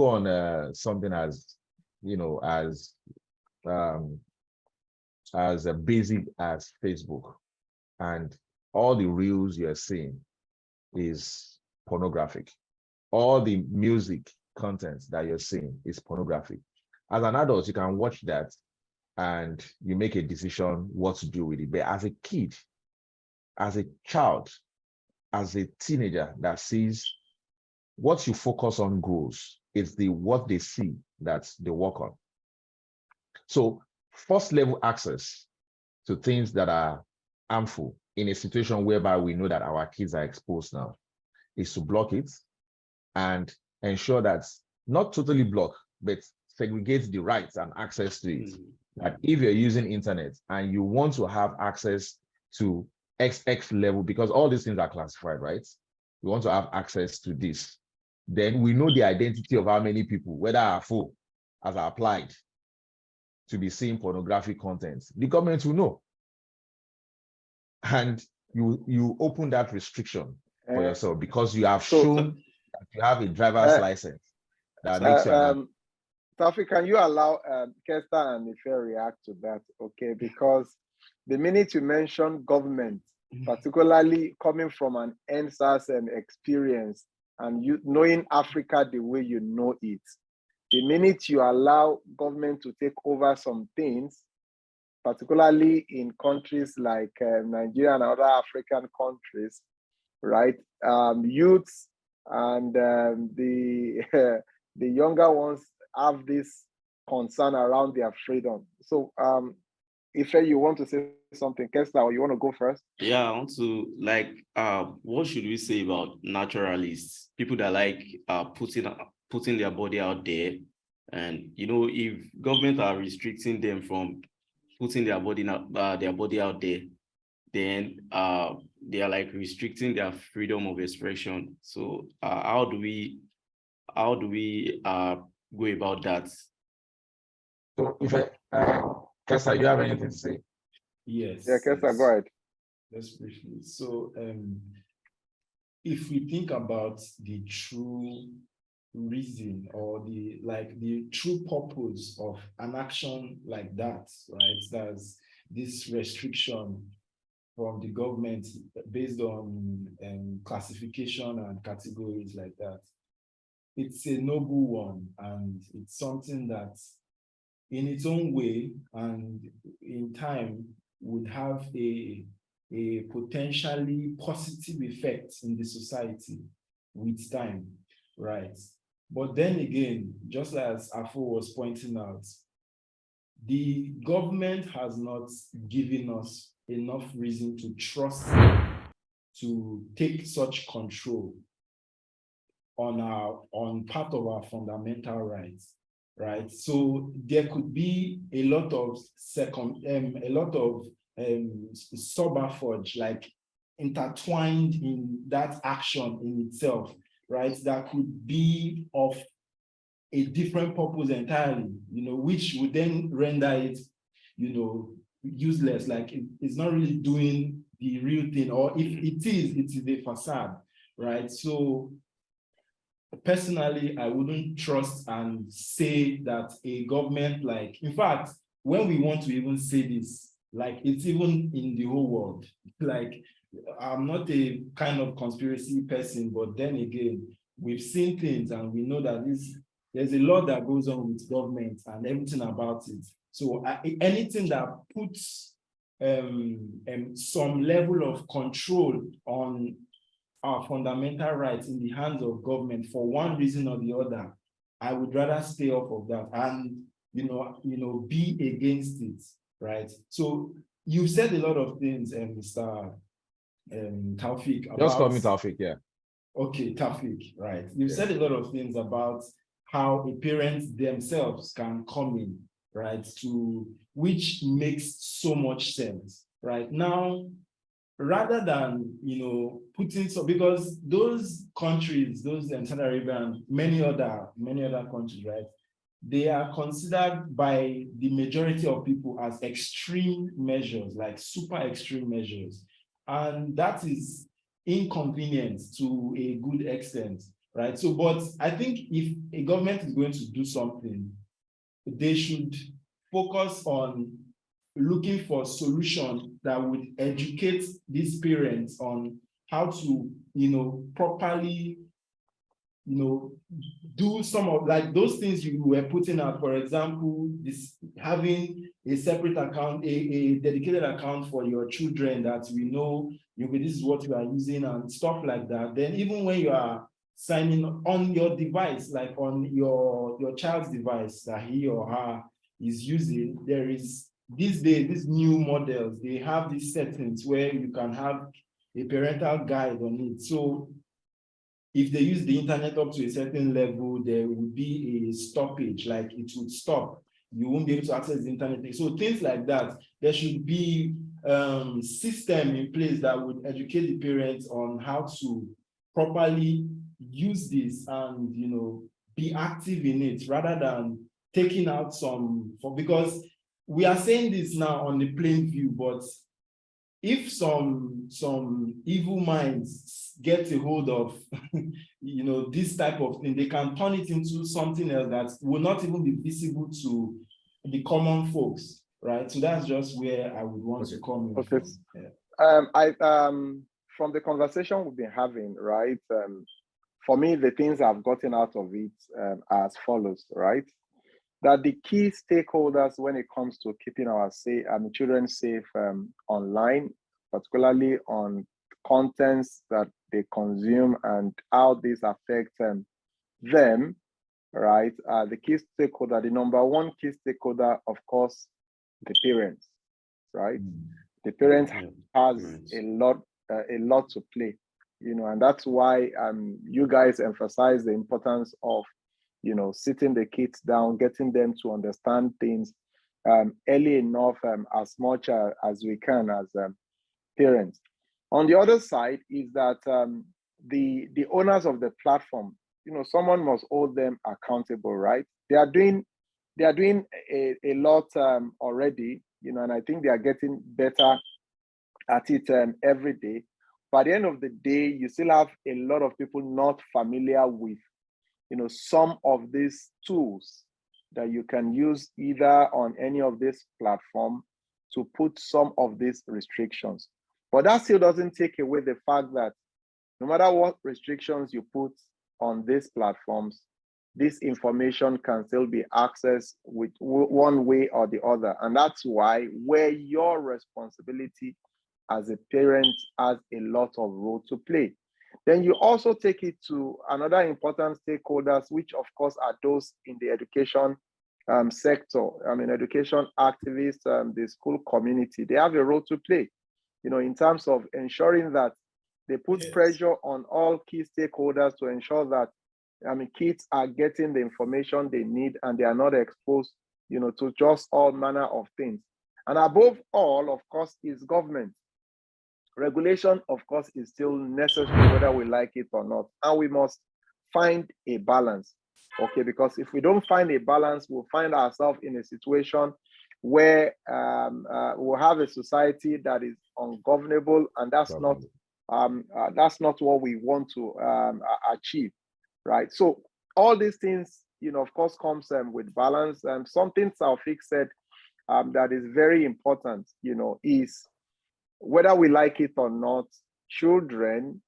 on something as, you know, as basic as Facebook, and all the reels you're seeing is pornographic. All the music content that you're seeing is pornographic. As an adult, you can watch that and you make a decision what to do with it. But as a kid, as a child, as a teenager that sees, what you focus on grows. It's what they see that they work on. So first level access to things that are harmful in a situation whereby we know that our kids are exposed now is to block it and ensure that not totally block, but segregate the rights and access to it. That if you're using internet and you want to have access to XX level, because all these things are classified, right? You want to have access to this, then we know the identity of how many people, whether Afo has applied to be seeing pornographic content. The government will know. And you open that restriction for yourself because you have shown that you have a driver's license that makes you Taofeek, can you allow Kester and Ife react to that? Okay, because the minute you mention government, particularly coming from an NSAS experience and you knowing Africa the way you know it, the minute you allow government to take over some things, particularly in countries like Nigeria and other African countries, right? Youths and the younger ones have this concern around their freedom. So Ife, you want to say something, Kester, or you want to go first? Yeah, I want to, like, what should we say about naturalists, people that like putting their body out there? And, you know, if government are restricting them from putting their body out there, then they are like restricting their freedom of expression. So how do we go about that? So if Kester, you have anything to say? Yes. Yeah, Kester, go ahead. Just briefly. So if we think about the true reason or the true purpose of an action like that, right? this restriction from the government based on classification and categories like that. It's a noble one, and it's something that in its own way and in time would have a potentially positive effect in the society with time, right? But then again, just as Afo was pointing out, the government has not given us enough reason to trust to take such control on part of our fundamental rights, right? So there could be a lot of subterfuge, like intertwined in that action in itself, right? That could be of a different purpose entirely, which would then render it, useless. Like it's not really doing the real thing, or if it is a facade, right? So personally, I wouldn't trust and say that a government, like, in fact, when we want to even say this, like it's even in the whole world, like I'm not a kind of conspiracy person, but then again, we've seen things and we know that there's a lot that goes on with government and everything about it. So anything that puts some level of control on our fundamental rights in the hands of government for one reason or the other, I would rather stay off of that and be against it, right? So you've said a lot of things, Mr. Taofeek, about... Just call me Taofeek, yeah. Okay, Taofeek, right. You've said a lot of things about how the parents themselves can come in, right, which makes so much sense, right? Now, rather than, putting because those countries, those Saudi Arabia and many other countries, right, they are considered by the majority of people as extreme measures, like super extreme measures. And that is inconvenient to a good extent, right? So, but I think if a government is going to do something, they should focus on looking for solutions that would educate these parents on how to, properly, do some of like those things you were putting out. For example, this having a separate account, a dedicated account for your children that we know, this is what you are using and stuff like that. Then even when you are signing on your device, like on your child's device that he or her is using, there is these days, these new models, they have these settings where you can have a parental guide on it. So if they use the internet up to a certain level, there would be a stoppage, like it would stop. You won't be able to access the internet. So things like that, there should be system in place that would educate the parents on how to properly use this and, be active in it rather than taking out because we are saying this now on the plain view, but if some evil minds get a hold of this type of thing, they can turn it into something else that will not even be visible to the common folks, right? So that's just where I would want to come in. Okay. From the conversation we've been having, right? For me, the things I've gotten out of it are as follows, right? That the key stakeholders when it comes to keeping our children safe online, particularly on contents that they consume and how this affects them, right? The key stakeholder, the number one key stakeholder, of course, the parents, right? The parents has a lot to play, and that's why you guys emphasize the importance of sitting the kids down, getting them to understand things early enough, as much as we can as parents. On the other side is that the owners of the platform, someone must hold them accountable, right? They are doing a lot already, and I think they are getting better at it every day. But at the end of the day, you still have a lot of people not familiar with some of these tools that you can use either on any of this platform to put some of these restrictions. But that still doesn't take away the fact that no matter what restrictions you put on these platforms, this information can still be accessed with one way or the other. And that's why where your responsibility as a parent has a lot of role to play. Then you also take it to another important stakeholders, which of course are those in the education sector. I mean, education activists, the school community, they have a role to play, in terms of ensuring that they put pressure on all key stakeholders to ensure that, kids are getting the information they need and they are not exposed, to just all manner of things. And above all, of course, is government. Regulation, of course, is still necessary, whether we like it or not. And we must find a balance, okay? Because if we don't find a balance, we'll find ourselves in a situation where we'll have a society that is ungovernable, and that's not what we want to achieve, right? So all these things, of course, comes with balance. And something Taofeek said that is very important, is whether we like it or not, children,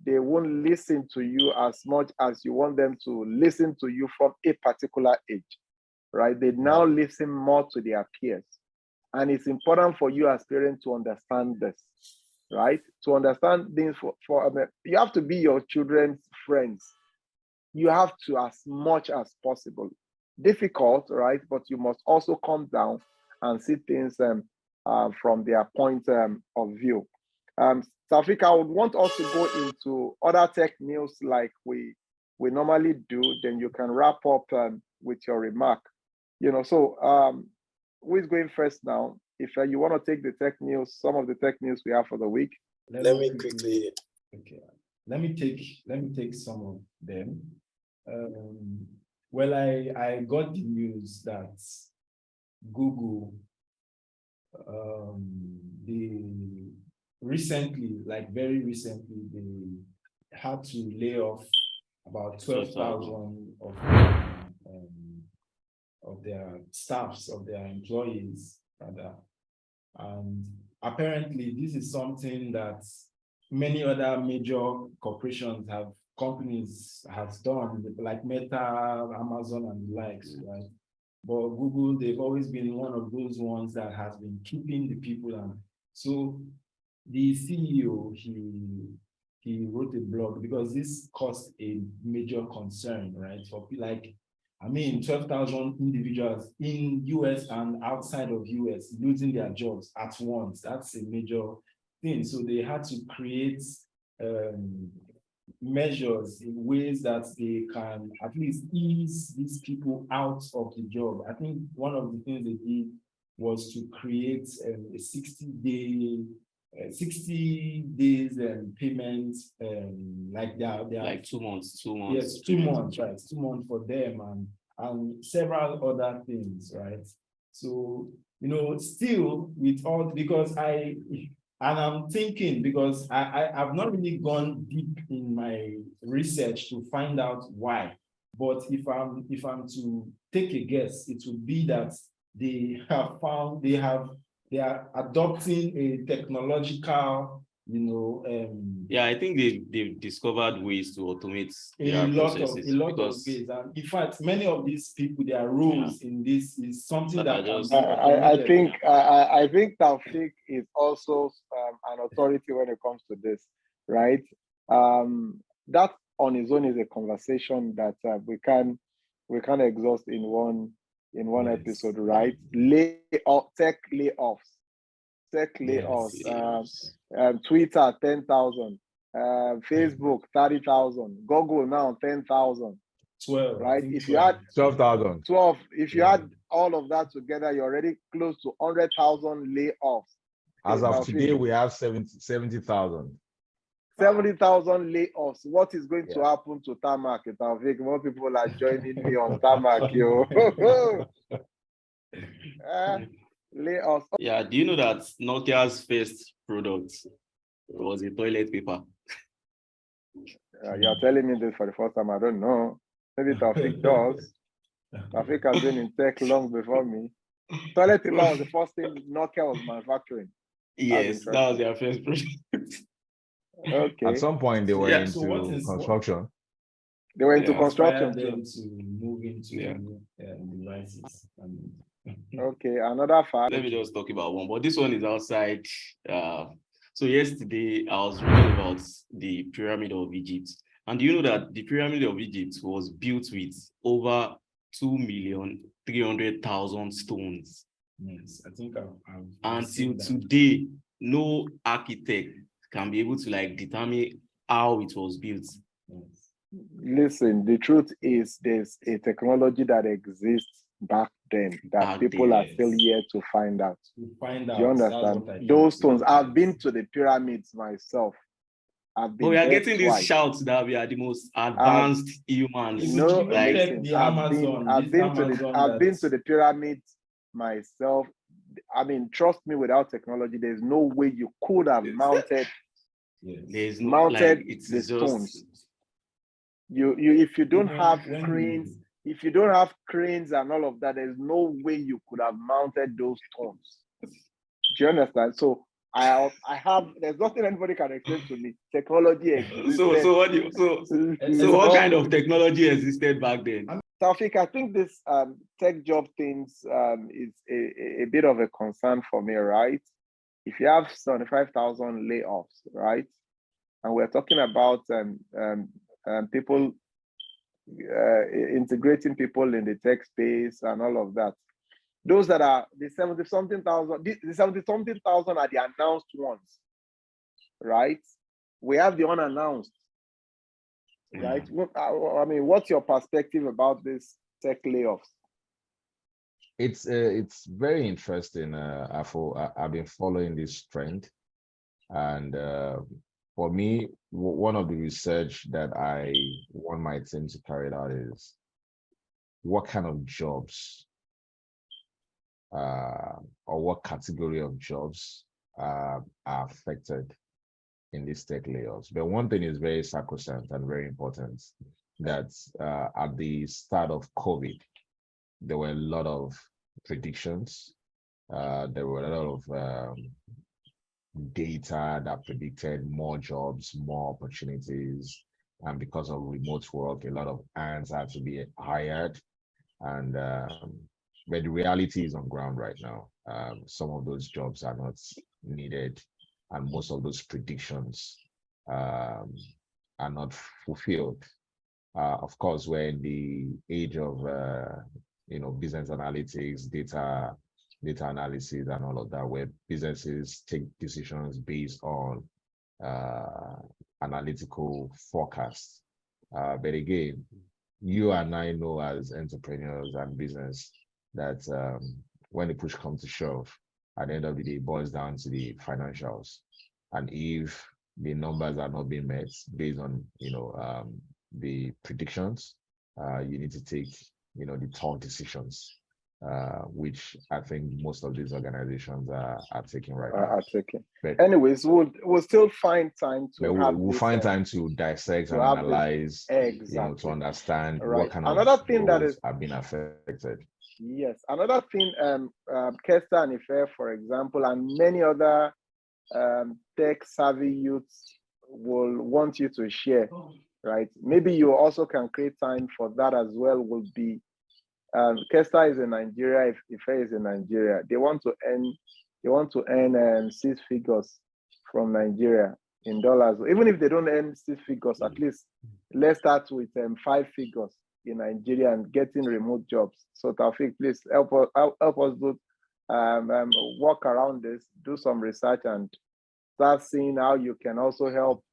they won't listen to you as much as you want them to listen to you from a particular age, right? They now listen more to their peers. And it's important for you as parents to understand this, right? To understand things you have to be your children's friends. You have to, as much as possible. Difficult, right? But you must also come down and see things from their point of view. Taofeek, I would want us to go into other tech news like we normally do. Then you can wrap up with your remark. So who is going first now? If you want to take the tech news, some of the tech news we have for the week. Let me quickly. Okay. Let me take some of them. Well, I got the news that Google very recently, they had to lay off about 12,000 of their staffs, of their employees, rather. And apparently, this is something that many other major companies have done, like Meta, Amazon, and the likes, right? But Google, they've always been one of those ones that has been keeping the people. And so the CEO, he wrote a blog because this caused a major concern, right? For 12,000 individuals in US and outside of US losing their jobs at once. That's a major thing. So they had to create measures in ways that they can at least ease these people out of the job. I think one of the things they did was to create a 60 days payment, like they're like 2 months. Yes, 2 months, right? 2 months for them and several other things, right? So, still with all, because I'm thinking, because I've not really gone deep in my research to find out why. But if I'm to take a guess, it would be that they are adopting a technological, I think they've discovered ways to automate a lot of ways. And in fact, many of these people, their roles in this is something that I think Taofeek is also an authority when it comes to this, right? That on its own is a conversation that we can exhaust in one episode, right? Tech layoffs. Twitter 10,000, Facebook 30,000, Google now 10,000. 12, right? If you add 12,000. 12, if you add all of that together, you're already close to 100,000 layoffs. As of today, we have 70,000. 70,000 layoffs. What is going to happen to Tarmac? Taofeek? More people are joining me on Tarmac, yo. Layoffs. Yeah, do you know that Nokia's first product was a toilet paper? You're telling me this for the first time. I don't know. Maybe Taofeek does. Taofeek has been in tech long before me. Toilet paper was the first thing Nokia was manufacturing. Yes, that was their first project. Okay. At some point, they were Yeah, into construction. They were into Yeah. construction Them too. to move into devices. Okay, another fact. Let me just talk about one, but this one is outside. So yesterday I was reading about the Pyramid of Egypt, and you know that the Pyramid of Egypt was built with over 2,300,000 stones. Yes, I think I've until today, no architect can be able to like determine how it was built. Yes. Listen, the truth is there's a technology that exists back then that people are still yet to find out. Do you understand? Those stones, I've been to the pyramids myself. I've been we are there getting twice. these shouts that we are the most advanced humans. No, like, listen, I've been to the pyramids myself. I mean, trust me, without technology, there's no way you could have mounted there's no mounted like, it's the just stones. You if you don't have cranes, if you don't have cranes and all of that, there's no way you could have mounted those stones. Do you understand? So I have, there's nothing anybody can explain to me. Technology existed. So what kind of technology existed back then? Taofeek, I think this tech job things is a bit of a concern for me, right? If you have 75,000 layoffs, right? And we're talking about people integrating people in the tech space and all of that. Those that are the 70-something thousand, the 70-something thousand are the announced ones, right? We have the unannounced, right? I mean, what's your perspective about this tech layoffs? It's very interesting, Afo. I've been following this trend, and for me, one of the research that I want my team to carry out is what kind of jobs or what category of jobs are affected in these tech layoffs. But one thing is very sacrosanct and very important, that at the start of COVID, there were a lot of predictions. There were a lot of data that predicted more jobs, more opportunities. And because of remote work, a lot of hands had to be hired. And but the reality is on ground right now. Some of those jobs are not needed, and most of those predictions are not fulfilled. Of course, we're in the age of business analytics, data analysis, and all of that, where businesses take decisions based on analytical forecasts. But again, you and I know as entrepreneurs and business that when the push comes to shove, at the end of the day, it boils down to the financials. And if the numbers are not being met based on the predictions, you need to take the tough decisions, which I think most of these organizations are taking right now. But anyways, we'll still find time to we'll find time to dissect and analyze, exactly, to understand what kind of another thing that is have been affected. Yes, another thing, Kester and Ife, for example, and many other tech savvy youths will want you to share, right? Maybe you also can create time for that as well. Will be Kester is in Nigeria, Ife is in Nigeria. They want to earn 6 figures from Nigeria in dollars. Even if they don't earn 6 figures, at least let's start with 5 figures in Nigeria and getting remote jobs. So Taofeek, please help us do work around this, do some research, and start seeing how you can also help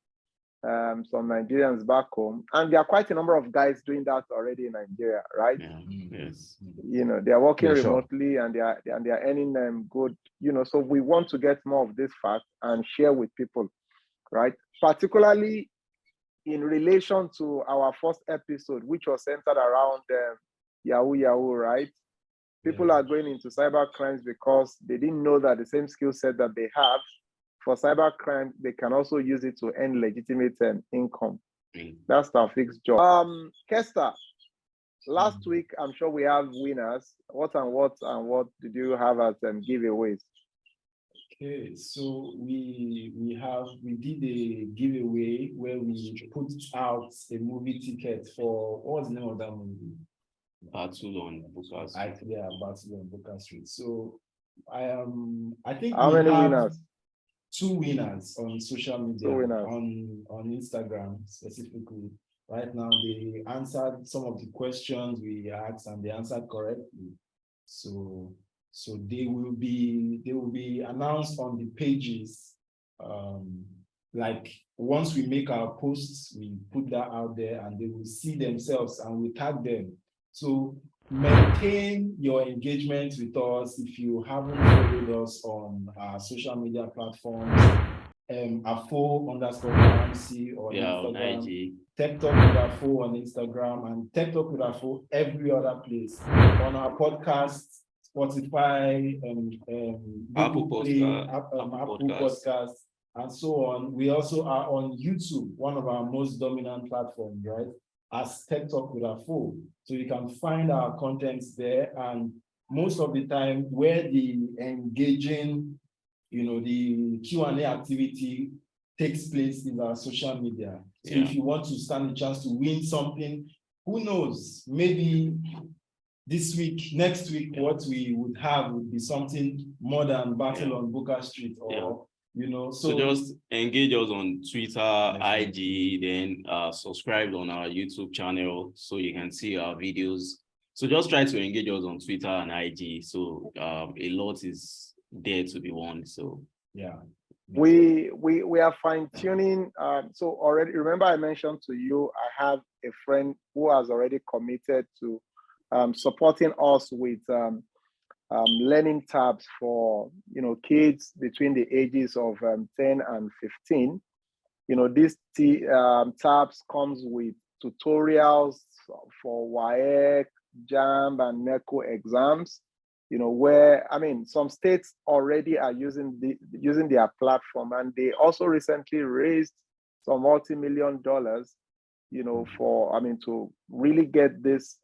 some Nigerians back home. And there are quite a number of guys doing that already in Nigeria, right? Yes. They are working remotely, and they are earning good. So we want to get more of this fact and share with people, right? Particularly in relation to our first episode, which was centered around Yahoo, right? People are going into cyber crimes because they didn't know that the same skill set that they have for cyber crime, they can also use it to earn legitimate income. That's Taofeek's job. Kester, last week, I'm sure we have winners. What did you have as giveaways? Okay, so we did a giveaway where we put out a movie ticket for, what was the name of that movie? Battle on Booker Street. Yeah, Battle on Booker Street. So I think How we many have winners? 2 winners on social media, 2 winners. on Instagram specifically. Right now, they answered some of the questions we asked and they answered correctly. So they will be announced on the pages. Like once we make our posts, we put that out there and they will see themselves and we tag them. So maintain your engagement with us. If you haven't followed us on our social media platforms, Afo_MC on Instagram, on IG. Techtalk with Afo on Instagram, and Techtalk with Afo every other place. On our podcast, Spotify, Apple Google Play, Podcast, Apple Podcasts, and so on. We also are on YouTube, one of our most dominant platforms, right? As Techtalk with Afo. So you can find our contents there, and most of the time where the engaging, the Q&A activity takes place in our social media. So if you want to stand a chance to win something, who knows, maybe this week, next week, what we would have would be something more than Battle on Booker Street, or so just engage us on Twitter, Definitely. IG, then subscribe on our YouTube channel so you can see our videos. So just try to engage us on Twitter and IG. So a lot is there to be won. So yeah. We are fine-tuning. So already, remember I mentioned to you, I have a friend who has already committed to supporting us with learning tabs for kids between the ages of 10 and 15. These tabs comes with tutorials for WAEC, JAMB, and NECO exams. Where some states already are using their platform, and they also recently raised some multi-million dollars, to really get this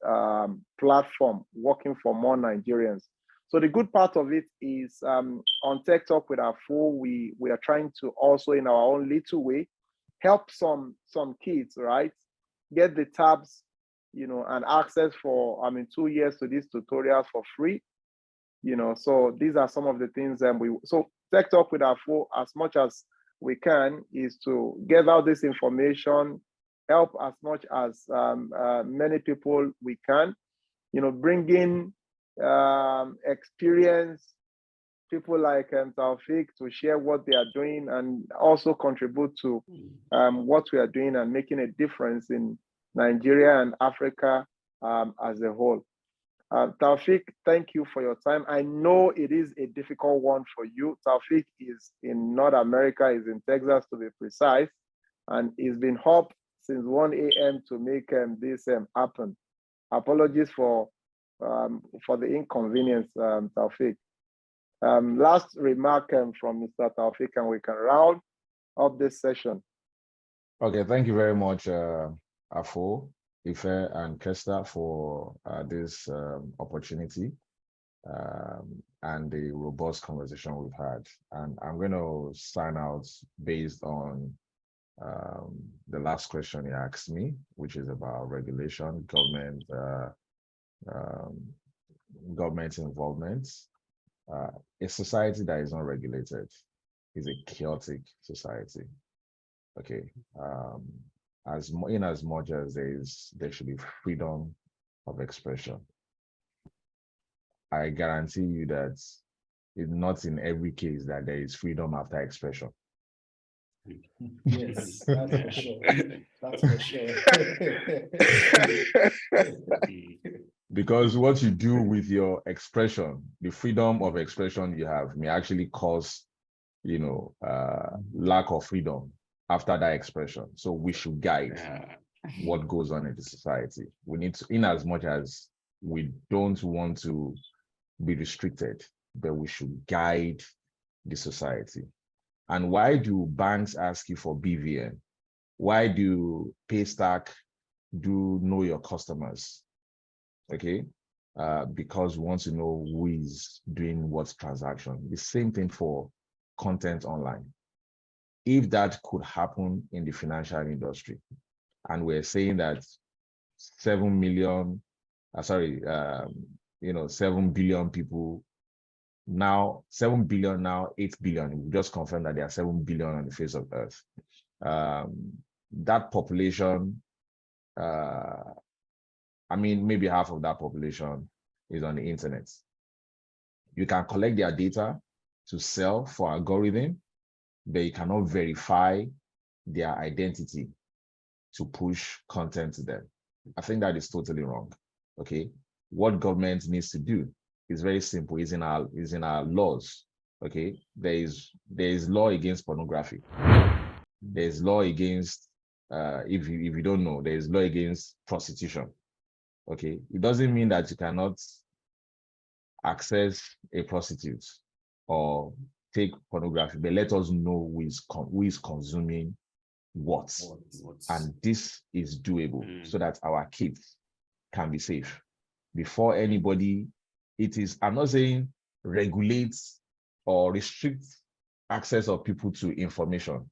platform working for more Nigerians. So the good part of it is on Techtalk with Afo, we are trying to also, in our own little way, help some kids, right, get the tabs, and access for 2 years to these tutorials for free. So these are some of the things so Techtalk with Afo, as much as we can, is to get out this information, help as much as many people we can, bring in experienced people like Taofeek to share what they are doing and also contribute to what we are doing and making a difference in Nigeria and Africa as a whole. Taofeek, thank you for your time. I know it is a difficult one for you. Taofeek is in North America, is in Texas to be precise, and he's been up since 1 a.m. to make this happen. Apologies for the inconvenience, Taofeek. Last remark from Mr. Taofeek, and we can round up this session. Okay, thank you very much, Afo, Ife, and Kester for this opportunity and the robust conversation we've had. And I'm going to sign out based on the last question you asked me, which is about regulation, government involvement. A society that is not regulated is a chaotic society. Okay. As much as there should be freedom of expression, I guarantee you that it's not in every case that there is freedom after expression. Yes, that's for sure. That's for sure. Because what you do with your expression, the freedom of expression you have, may actually cause, lack of freedom after that expression. So we should guide what goes on in the society. We need to, in as much as we don't want to be restricted, but we should guide the society. And why do banks ask you for BVN? Why do Paystack do know your customers? okay? Because we want to know who is doing what transaction. The same thing for content online. If that could happen in the financial industry, and we're saying that 7 billion people now, 7 billion now, 8 billion. We just confirmed that there are 7 billion on the face of Earth. That population, maybe half of that population is on the internet. You can collect their data to sell for algorithm, but you cannot verify their identity to push content to them. I think that is totally wrong. Okay, what government needs to do is very simple. Is in our laws. Okay, there is law against pornography. There is law against if you don't know, there is law against prostitution. Okay, it doesn't mean that you cannot access a prostitute or take pornography, but let us know who is consuming what. And this is doable so that our kids can be safe. Before anybody, I'm not saying regulate or restrict access of people to information,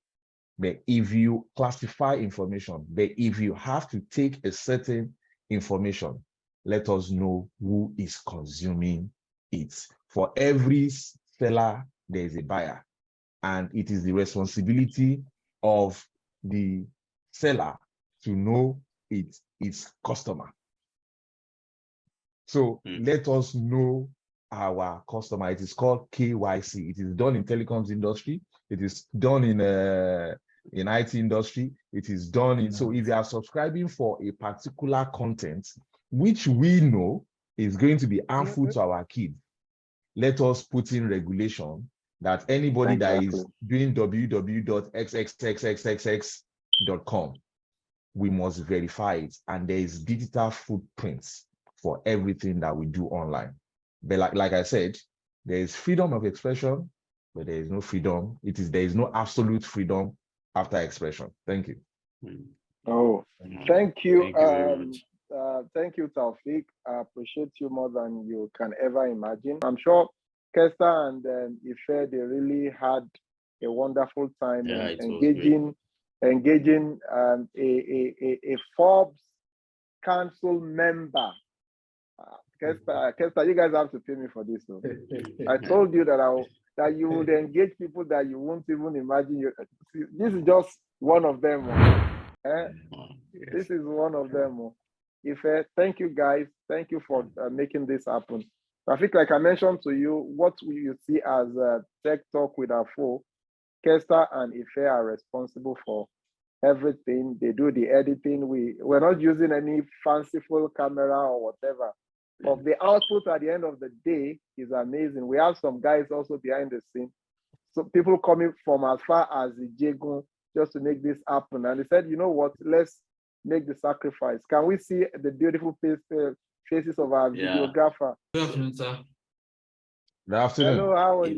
but if you classify information, but if you have to take a certain information, let us know who is consuming it. For every seller, there is a buyer, and it is the responsibility of the seller to know its customer. So let us know our customer. It is called KYC. It is done in telecoms industry. It is done in IT industry. It is done in. So if you are subscribing for a particular content, which we know is going to be harmful to our kids, let us put in regulation that anybody that is doing www.xxxxxx.com, we must verify it, and there is digital footprints for everything that we do online. But like I said, there is freedom of expression, but there is no freedom. There is no absolute freedom after expression. Thank you. Oh, thank you. Thank you very much. Thank you, Taofeek. I appreciate you more than you can ever imagine. I'm sure Kester and Ife, they really had a wonderful time engaging a Forbes Council member. Kester, you guys have to pay me for this. No? I told you that you would engage people that you won't even imagine. This is just one of them. This is one of them. Ife, thank you guys. Thank you for making this happen. I think, like I mentioned to you, what you see as Techtalk with Afo, Kester and Ife are responsible for everything. They do the editing. We're not using any fanciful camera or whatever. But the output at the end of the day is amazing. We have some guys also behind the scene. So people coming from as far as the Jegun just to make this happen. And they said, you know what, let's make the sacrifice. Can we see the beautiful faces of our videographer? Good afternoon, sir. Good afternoon. Hello, how are you?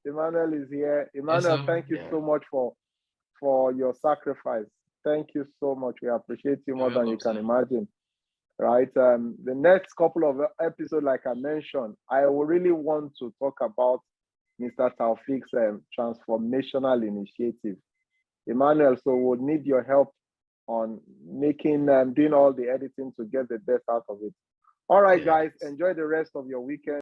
Emmanuel is here. Emmanuel, Yes, thank you so much for your sacrifice. Thank you so much. We appreciate you more than you can imagine. Right. The next couple of episodes, like I mentioned, I will really want to talk about Mr. Taofeek's transformational initiative. Emmanuel, so we'll need your help on making doing all the editing to get the best out of it. All right, guys, enjoy the rest of your weekend.